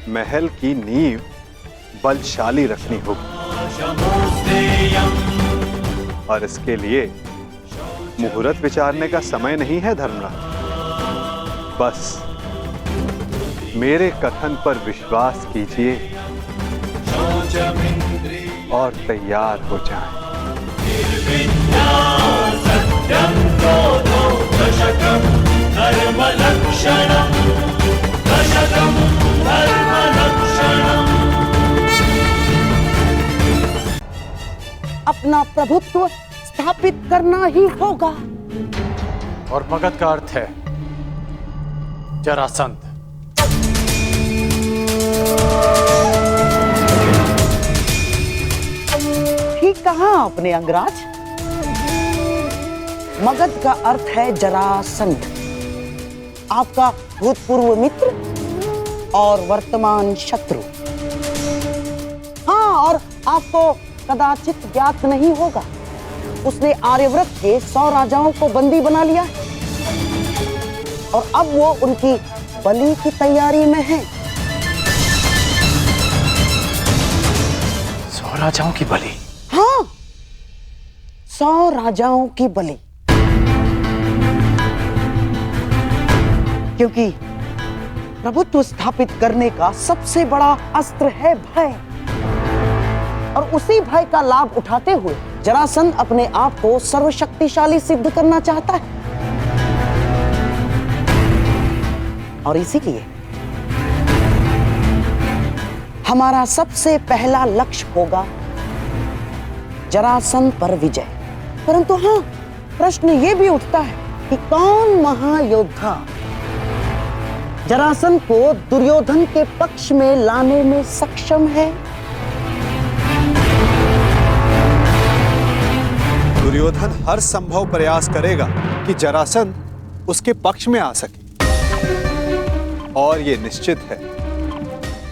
महल की नींव बलशाली रखनी होगी और इसके लिए मुहूर्त विचारने का समय नहीं है धर्मराज। बस मेरे कथन पर विश्वास कीजिए और तैयार हो जाएं। सत्यं क्रोधो दशकं धर्मलक्षणं दशकं धर्मरक्षणम्। अपना प्रभुत्व स्थापित करना ही होगा। और मगध का अर्थ है जरासंध। ठीक कहा आपने अंगराज। मगध का अर्थ है जरासंध, आपका भूतपूर्व मित्र और वर्तमान शत्रु। हाँ, और आपको कदाचित ज्ञात नहीं होगा, उसने आर्यव्रत के 100 राजाओं को बंदी बना लिया है और अब वो उनकी बलि की तैयारी में है। 100 राजाओं की बलि? हाँ, 100 राजाओं की बलि। क्योंकि प्रभुत्व स्थापित करने का सबसे बड़ा अस्त्र है भय, और उसी भय का लाभ उठाते हुए जरासंध अपने आप को सर्वशक्तिशाली सिद्ध करना चाहता है। और इसीलिए हमारा सबसे पहला लक्ष्य होगा जरासंध पर विजय। परंतु हाँ, प्रश्न ये भी उठता है कि कौन महायोद्धा जरासंध को दुर्योधन के पक्ष में लाने में सक्षम है। दुर्योधन हर संभव प्रयास करेगा कि जरासंध उसके पक्ष में आ सके, और ये निश्चित है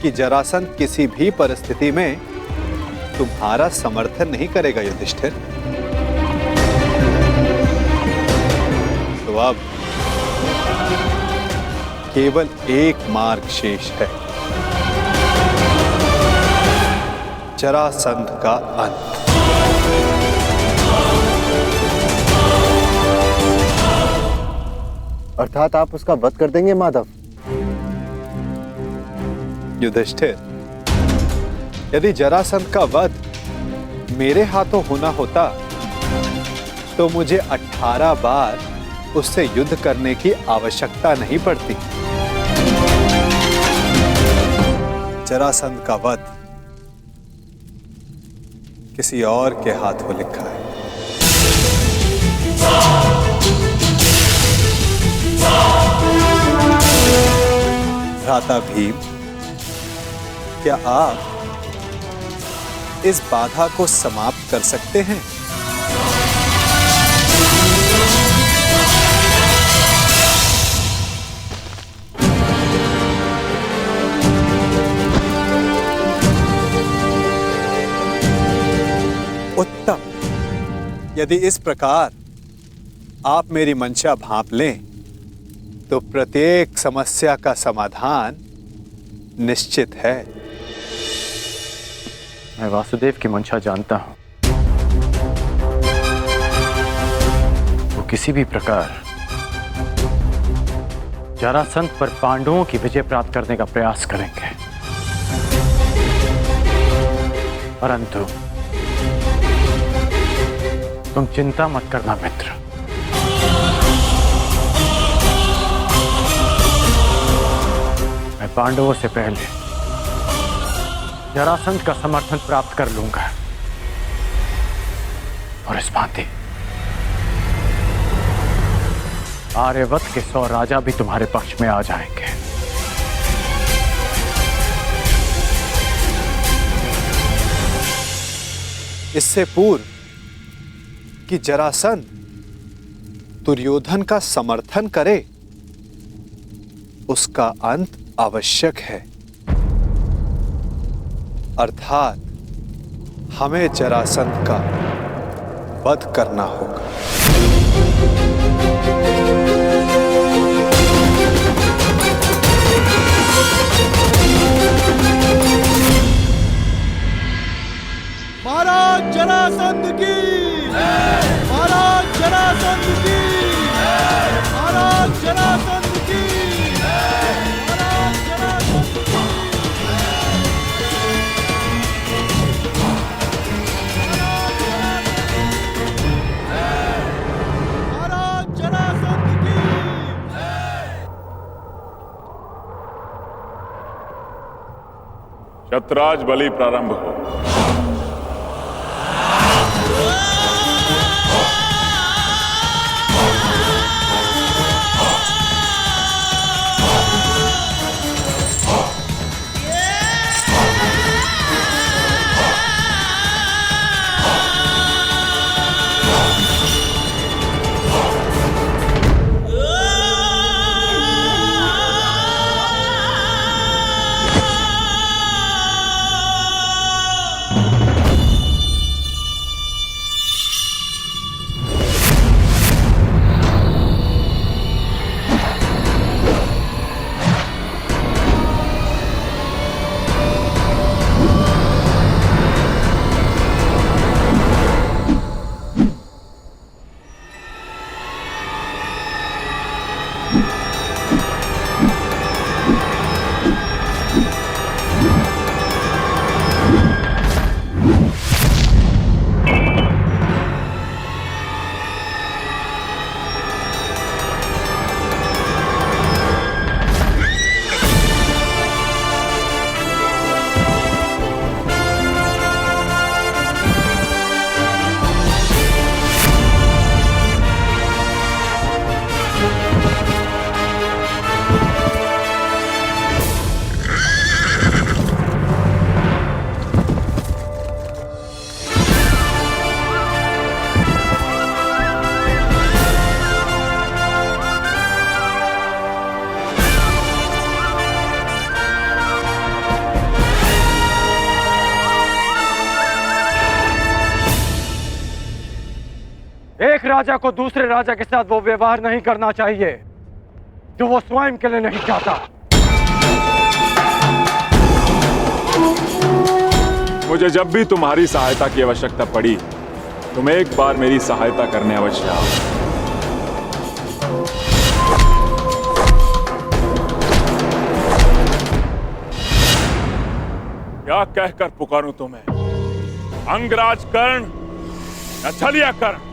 कि जरासंध किसी भी परिस्थिति में तुम्हारा समर्थन नहीं करेगा युधिष्ठिर। तो अब केवल एक मार्ग शेष है, जरासंध का अंत। अर्थात आप उसका वध कर देंगे माधव? युधिष्ठिर, यदि जरासंध का वध मेरे हाथों होना होता तो मुझे 18 बार उससे युद्ध करने की आवश्यकता नहीं पड़ती। जरासंध का वध किसी और के हाथों लिखा है। भ्राता भीम, क्या आप इस बाधा को समाप्त कर सकते हैं? उत्तम। यदि इस प्रकार आप मेरी मंशा भांप लें तो प्रत्येक समस्या का समाधान निश्चित है। मैं वासुदेव की मंशा जानता हूं। वो किसी भी प्रकार जरासंध पर पांडवों की विजय प्राप्त करने का प्रयास करेंगे, परंतु तुम चिंता मत करना मित्र। मैं पांडवों से पहले जरासंध का समर्थन प्राप्त कर लूंगा, और इस भांति आर्यवत के 100 राजा भी तुम्हारे पक्ष में आ जाएंगे। इससे पूर्व कि जरासंध दुर्योधन का समर्थन करे, उसका अंत आवश्यक है। अर्थात हमें जरासंध का वध करना होगा। महाराज जरासंध की, महाराज जरासंध की, महाराज जरासंध की, महाराज जरासंध की। शतराज बलि प्रारंभ हो। एक राजा को दूसरे राजा के साथ वो व्यवहार नहीं करना चाहिए जो वो स्वयं के लिए नहीं चाहता। मुझे जब भी तुम्हारी सहायता की आवश्यकता पड़ी तुम एक बार मेरी सहायता करने अवश्य आओ। क्या कहकर पुकारूं तुम्हें? अंगराज कर्ण या छलिया कर्ण?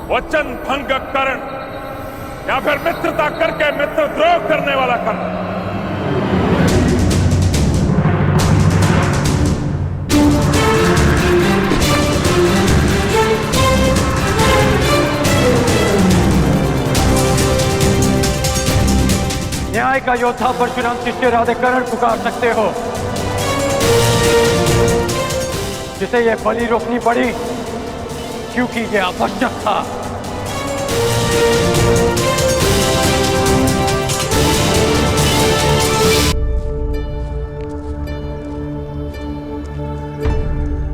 वचन भंग कर्ण या फिर मित्रता करके मित्रद्रोह करने वाला कर्ण? न्याय का योद्धा परशुराम शिष्य राधे कर्ण पुकार सकते हो, जिसे ये बलि रोकनी पड़ी क्योंकि ये आवश्यक था।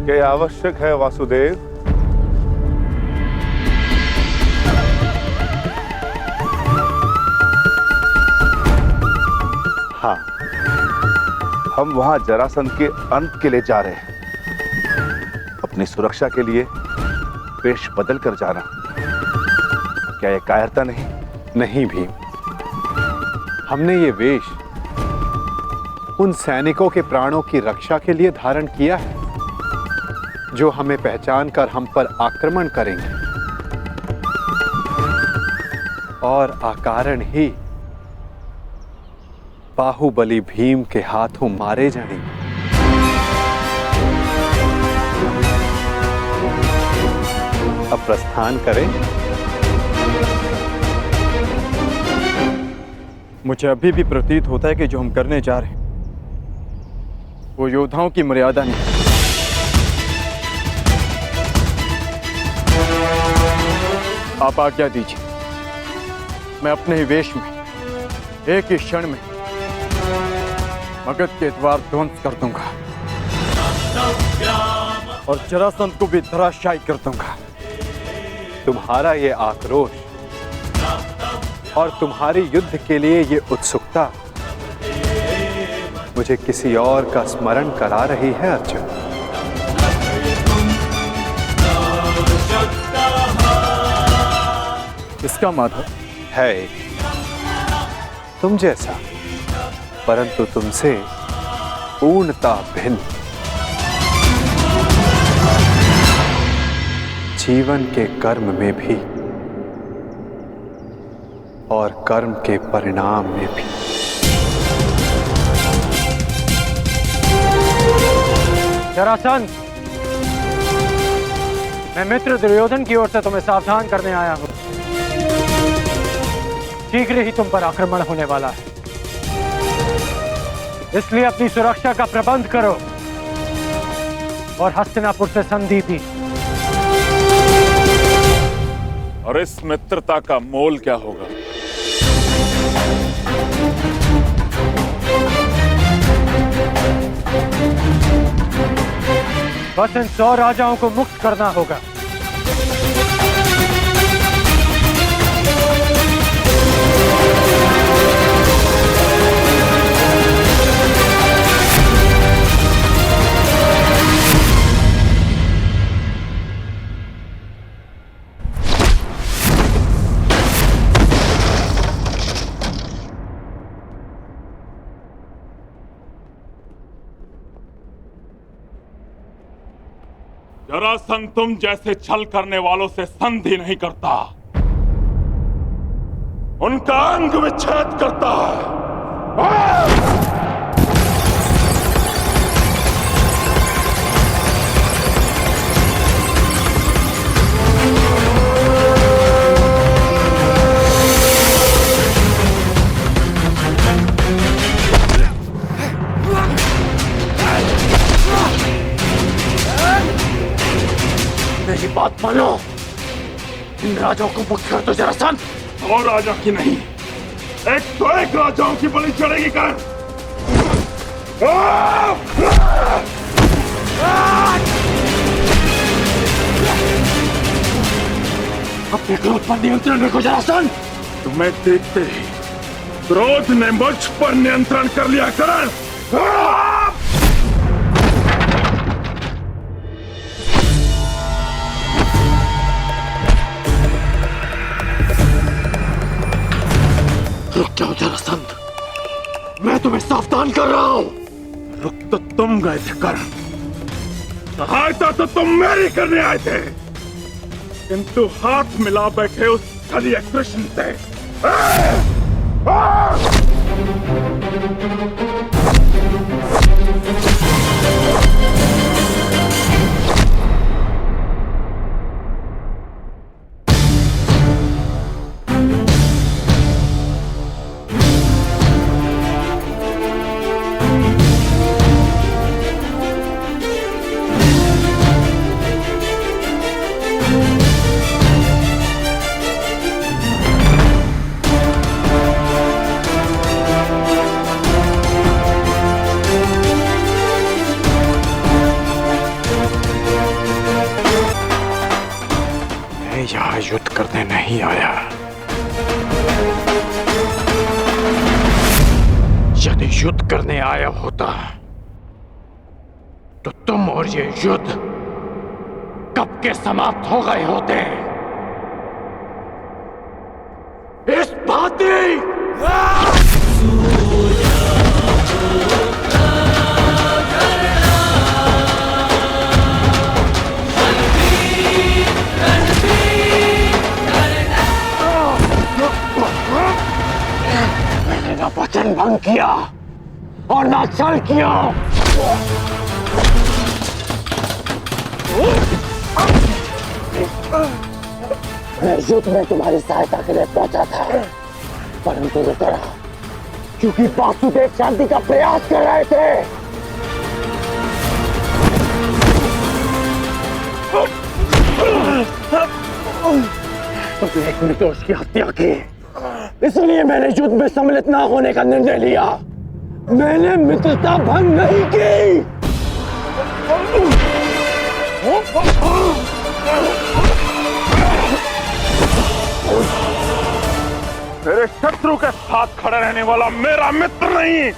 क्या आवश्यक है वासुदेव? हाँ, हम वहां जरासंध के अंत के लिए जा रहे हैं। अपनी सुरक्षा के लिए वेश बदल कर जाना, क्या यह कायरता नहीं? नहीं भीम, हमने ये वेश उन सैनिकों के प्राणों की रक्षा के लिए धारण किया है जो हमें पहचान कर हम पर आक्रमण करेंगे और अकारण ही बाहुबली भीम के हाथों मारे जाएंगे। अब प्रस्थान करें। मुझे अभी भी प्रतीत होता है कि जो हम करने जा रहे हैं वो योद्धाओं की मर्यादा नहीं। आप आज्ञा दीजिए, मैं अपने ही वेश में एक ही क्षण में मगध के द्वार ध्वंस कर दूंगा और जरासंध को भी धराशायी कर दूंगा। तुम्हारा ये आक्रोश और तुम्हारी युद्ध के लिए ये उत्सुकता मुझे किसी और का स्मरण करा रही है अर्जुन। इसका माधव है तुम जैसा, परंतु तुमसे पूर्णता भिन्न। जीवन के कर्म में भी और कर्म के परिणाम में भी। जरासंध, मैं मित्र दुर्योधन की ओर से तुम्हें सावधान करने आया हूं। शीघ्र ही तुम पर आक्रमण होने वाला है, इसलिए अपनी सुरक्षा का प्रबंध करो और हस्तिनापुर से संधि भी। और इस मित्रता का मोल क्या होगा? बस इन 100 राजाओं को मुक्त करना होगा। जरासंध तुम जैसे छल करने वालों से संधि नहीं करता, उनका अंग विच्छेद करता है। मेरी बात मानो, इन राजाओं को मुक्त कर दो जरासंध। और राजा की नहीं, एक तो एक राजाओं की बलि चढ़ेगी कर। अपने क्रोध पर नियंत्रण रखो जरासंध। तुम्हें देखते ही क्रोध ने मुझ पर नियंत्रण कर लिया कर। रुक जाओ जरासंध, मैं तुम्हें सावधान कर रहा हूं। रुक तो तुम गए थे कर, सहायता तो तुम मेरी करने आए थे, किंतु हाथ मिला बैठे उस छलिया कृष्ण से। यहाँ युद्ध करने नहीं आया। यदि युद्ध करने आया होता तो तुम और ये युद्ध कब के समाप्त हो गए होते। इस भांति ना वचन भंग किया और ना छल किया। मैं युद्ध में तुम्हारी सहायता के लिए पहुंचा था, परंतु रुका रहा क्योंकि वासुदेव शांति का प्रयास कर रहे थे। तुमने एक निर्दोष की हत्या की, इसलिए मैंने युद्ध में सम्मिलित न होने का निर्णय लिया। मैंने मित्रता भंग नहीं की। मेरे शत्रु के साथ खड़ा रहने वाला मेरा मित्र नहीं।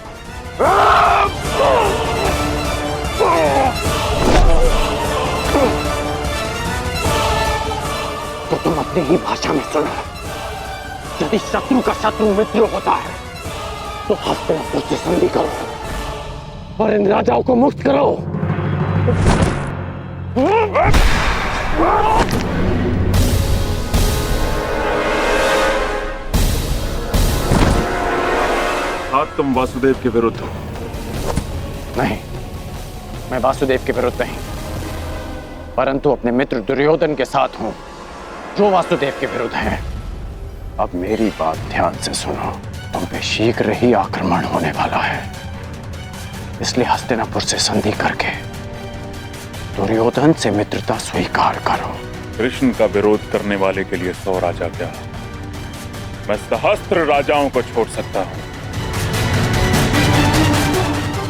तो तुम अपनी ही भाषा में सुनो। यदि शत्रु का शत्रु मित्र होता है तो हस्तिनापुर से संधि करो और इन राजाओं को मुक्त करो। आज तुम वासुदेव के विरुद्ध हो। नहीं, मैं वासुदेव के विरुद्ध नहीं, परंतु अपने मित्र दुर्योधन के साथ हूं, जो वासुदेव के विरुद्ध है। अब मेरी बात ध्यान से सुनो। तुम पे शीघ्र ही आक्रमण होने वाला है, इसलिए हस्तिनापुर से संधि करके दुर्योधन से मित्रता स्वीकार करो। कृष्ण का विरोध करने वाले के लिए 100 राजा क्या, मैं सहस्त्र राजाओं को छोड़ सकता हूं।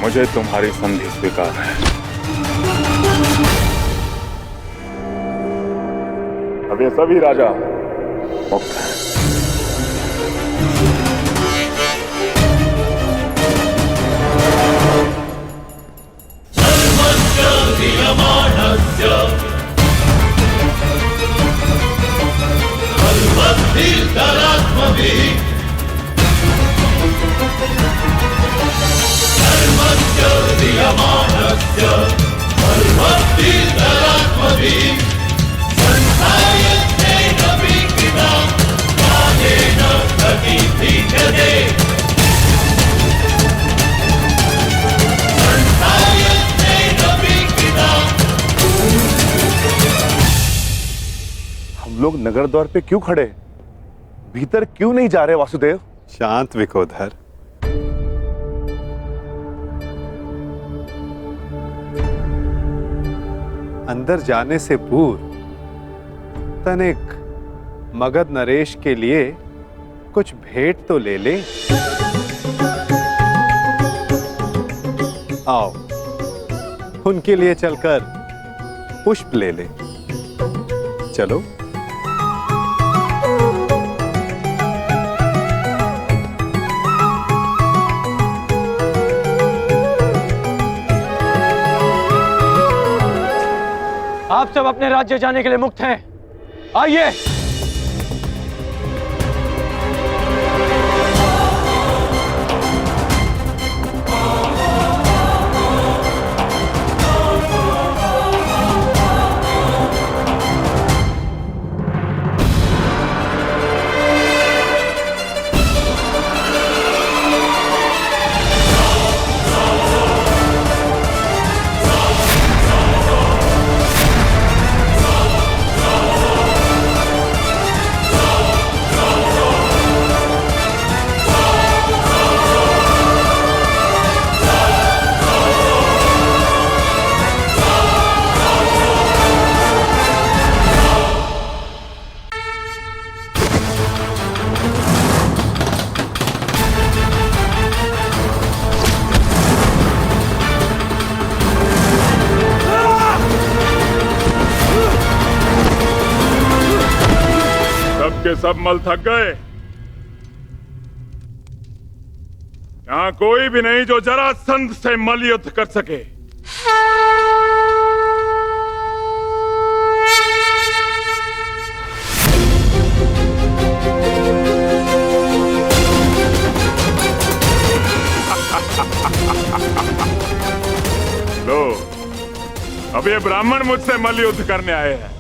मुझे तुम्हारी संधि स्वीकार है। अब ये सभी राजा मुक्त हैं। हम लोग नगर द्वार पे क्यों खड़े? भीतर क्यों नहीं जा रहे वासुदेव? शांत विकोधर। अंदर जाने से पूर्व तनिक मगध नरेश के लिए कुछ भेंट तो ले ले। आओ, उनके लिए चलकर पुष्प ले ले। चलो। आप सब अपने राज्य जाने के लिए मुक्त हैं। आइए। सब मल थक गए। यहां कोई भी नहीं जो जरासंध से मल युद्ध कर सके। लो, अब ये ब्राह्मण मुझसे मल युद्ध करने आए हैं।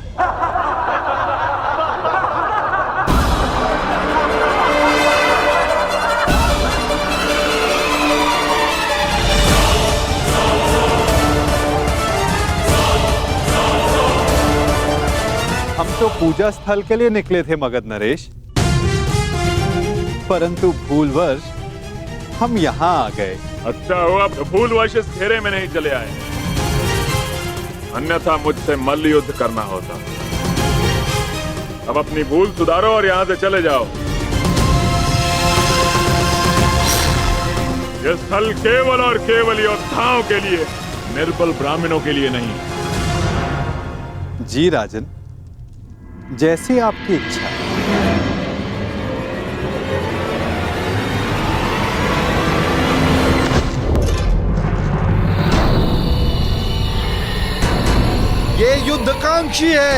हम तो पूजा स्थल के लिए निकले थे मगध नरेश, परंतु भूलवश हम यहाँ आ गए। अच्छा हुआ भूलवश इस घेरे में नहीं चले आए, अन्यथा मुझसे मल्ल युद्ध करना होता। अब अपनी भूल सुधारो और यहाँ से चले जाओ। यह स्थल केवल और केवल योद्धाओं के लिए, निर्बल ब्राह्मणों के लिए नहीं। जी राजन, जैसी आपकी इच्छा। ये युद्धकांक्षी है।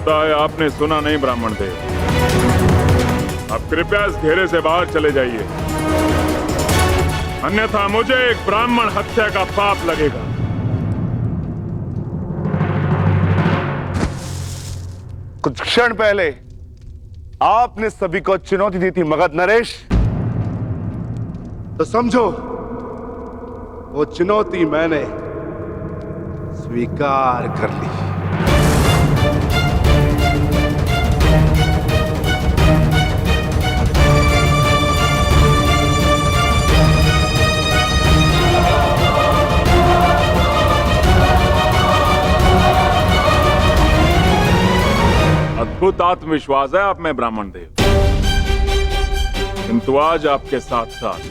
लगता है आपने सुना नहीं ब्राह्मण देव। अब कृपया इस घेरे से बाहर चले जाइए, अन्यथा मुझे एक ब्राह्मण हत्या का पाप लगेगा। कुछ क्षण पहले आपने सभी को चुनौती दी थी मगध नरेश, तो समझो वो चुनौती मैंने स्वीकार कर ली। अद्भुत आत्मविश्वास है आप में ब्राह्मण देव, किंतु आज आपके साथ साथ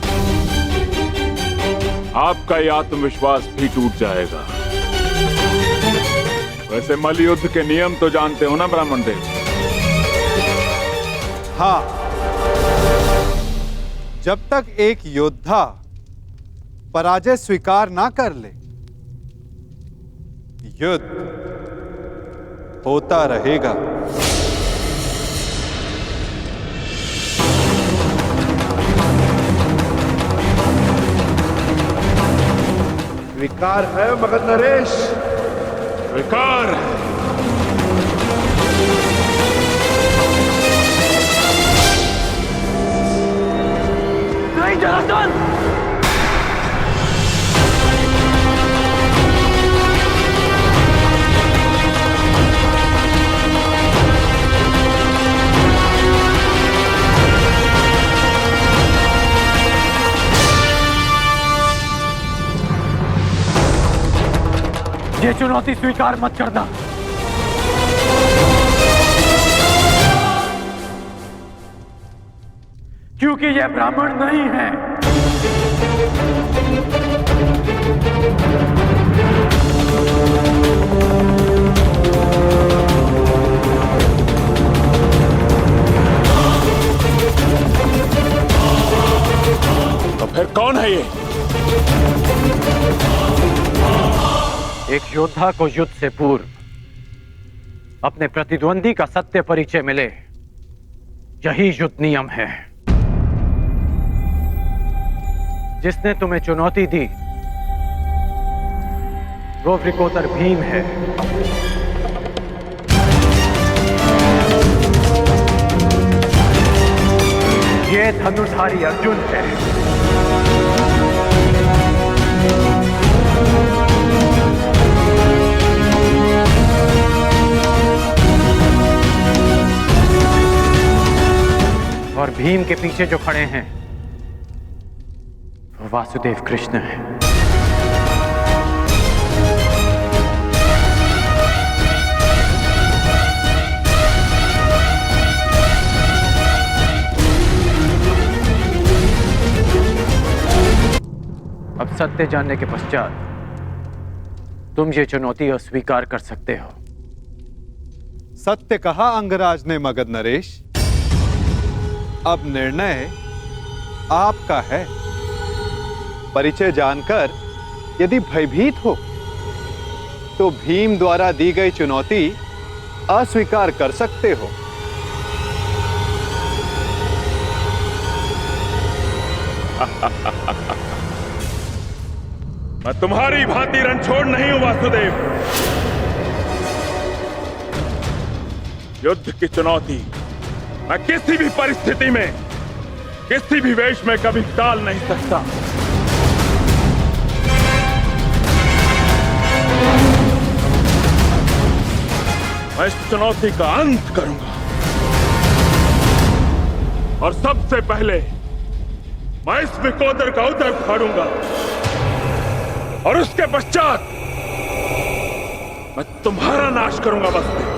आपका ये आत्मविश्वास भी टूट जाएगा। वैसे मल्लयुद्ध के नियम तो जानते हो ना ब्राह्मण देव? हाँ, जब तक एक योद्धा पराजय स्वीकार ना कर ले, युद्ध होता रहेगा। स्वीकार है मगध नरेश? स्वीकार। नहीं जरासंध! ये चुनौती स्वीकार मत करना। क्योंकि यह ब्राह्मण नहीं है। तो फिर कौन है ये? एक योद्धा को युद्ध से पूर्व अपने प्रतिद्वंदी का सत्य परिचय मिले, यही युद्ध नियम है। जिसने तुम्हें चुनौती दी वो वृकोदर भीम है। ये धनुर्धारी अर्जुन है। और भीम के पीछे जो खड़े हैं वो वासुदेव कृष्ण है। अब सत्य जानने के पश्चात तुम ये चुनौती अस्वीकार कर सकते हो। सत्य कहा अंगराज ने मगध नरेश। अब निर्णय आपका है। परिचय जानकर यदि भयभीत हो तो भीम द्वारा दी गई चुनौती अस्वीकार कर सकते हो। मैं तुम्हारी भांति रणछोड़ नहीं हूं वासुदेव। युद्ध की चुनौती मैं किसी भी परिस्थिति में, किसी भी वेश में कभी टाल नहीं सकता। मैं इस चुनौती का अंत करूंगा और सबसे पहले मैं इस वृकोदर का उदर उखाड़ूंगा और उसके पश्चात मैं तुम्हारा नाश करूंगा। बस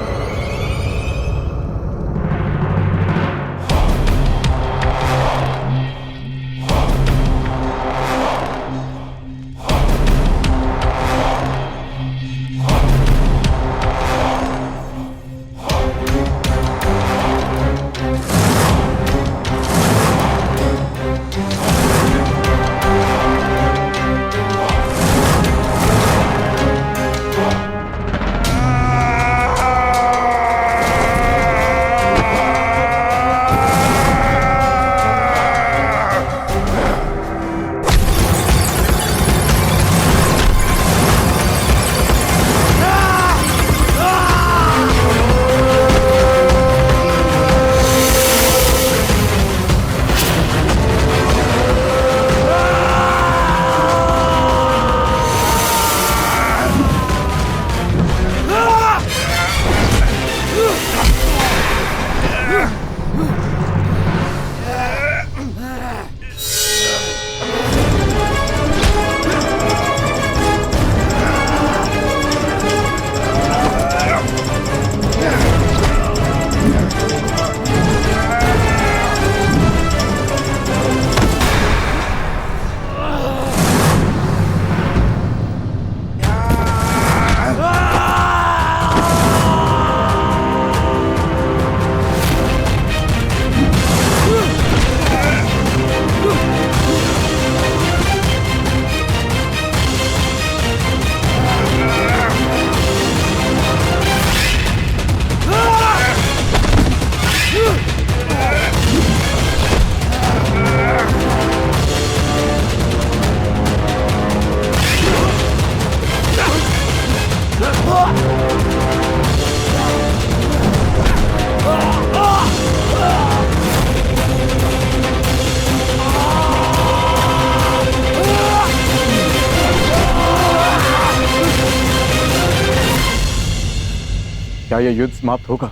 क्या यह युद्ध समाप्त होगा?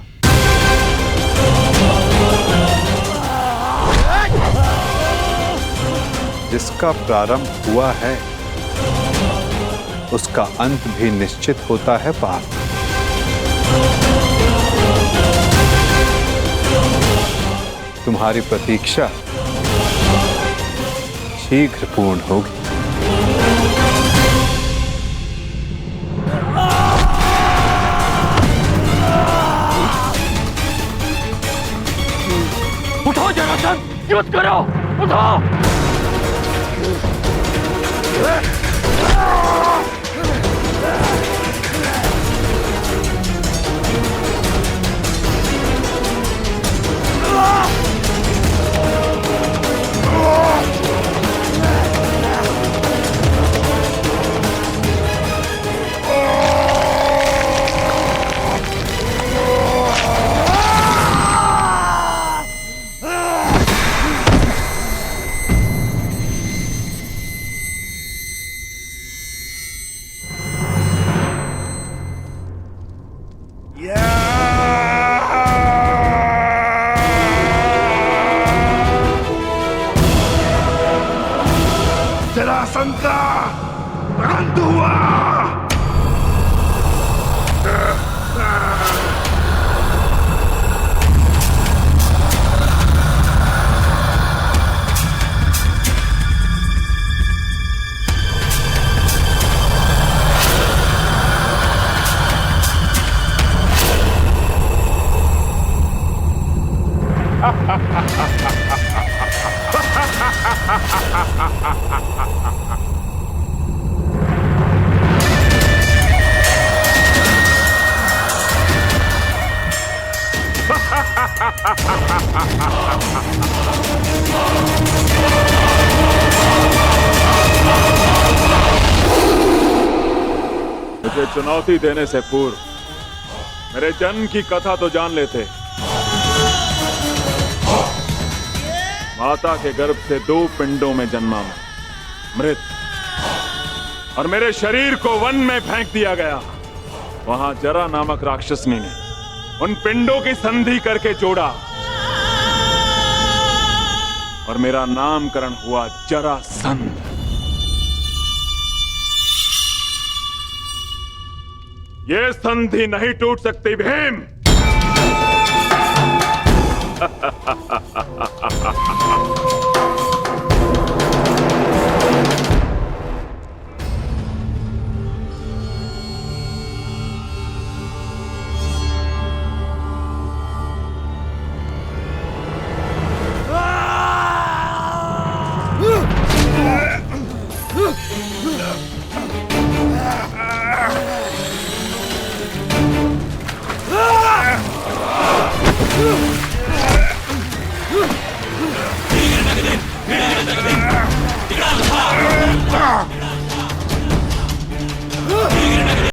जिसका प्रारंभ हुआ है उसका अंत भी निश्चित होता है पार्थ। तुम्हारी प्रतीक्षा शीघ्र पूर्ण होगी। उठो जरासंध, युद्ध करो, उठो। जरासंध का अंत हुआ। मुझे चुनौती देने से पूर्व मेरे जन्म की कथा तो जान लेते। माता के गर्भ से 2 पिंडों में जन्मा मैं, मृत, और मेरे शरीर को वन में फेंक दिया गया। वहां जरा नामक राक्षसनी ने उन पिंडों की संधि करके जोड़ा और मेरा नामकरण हुआ जरासंध। ये संधि नहीं टूट सकती भीम।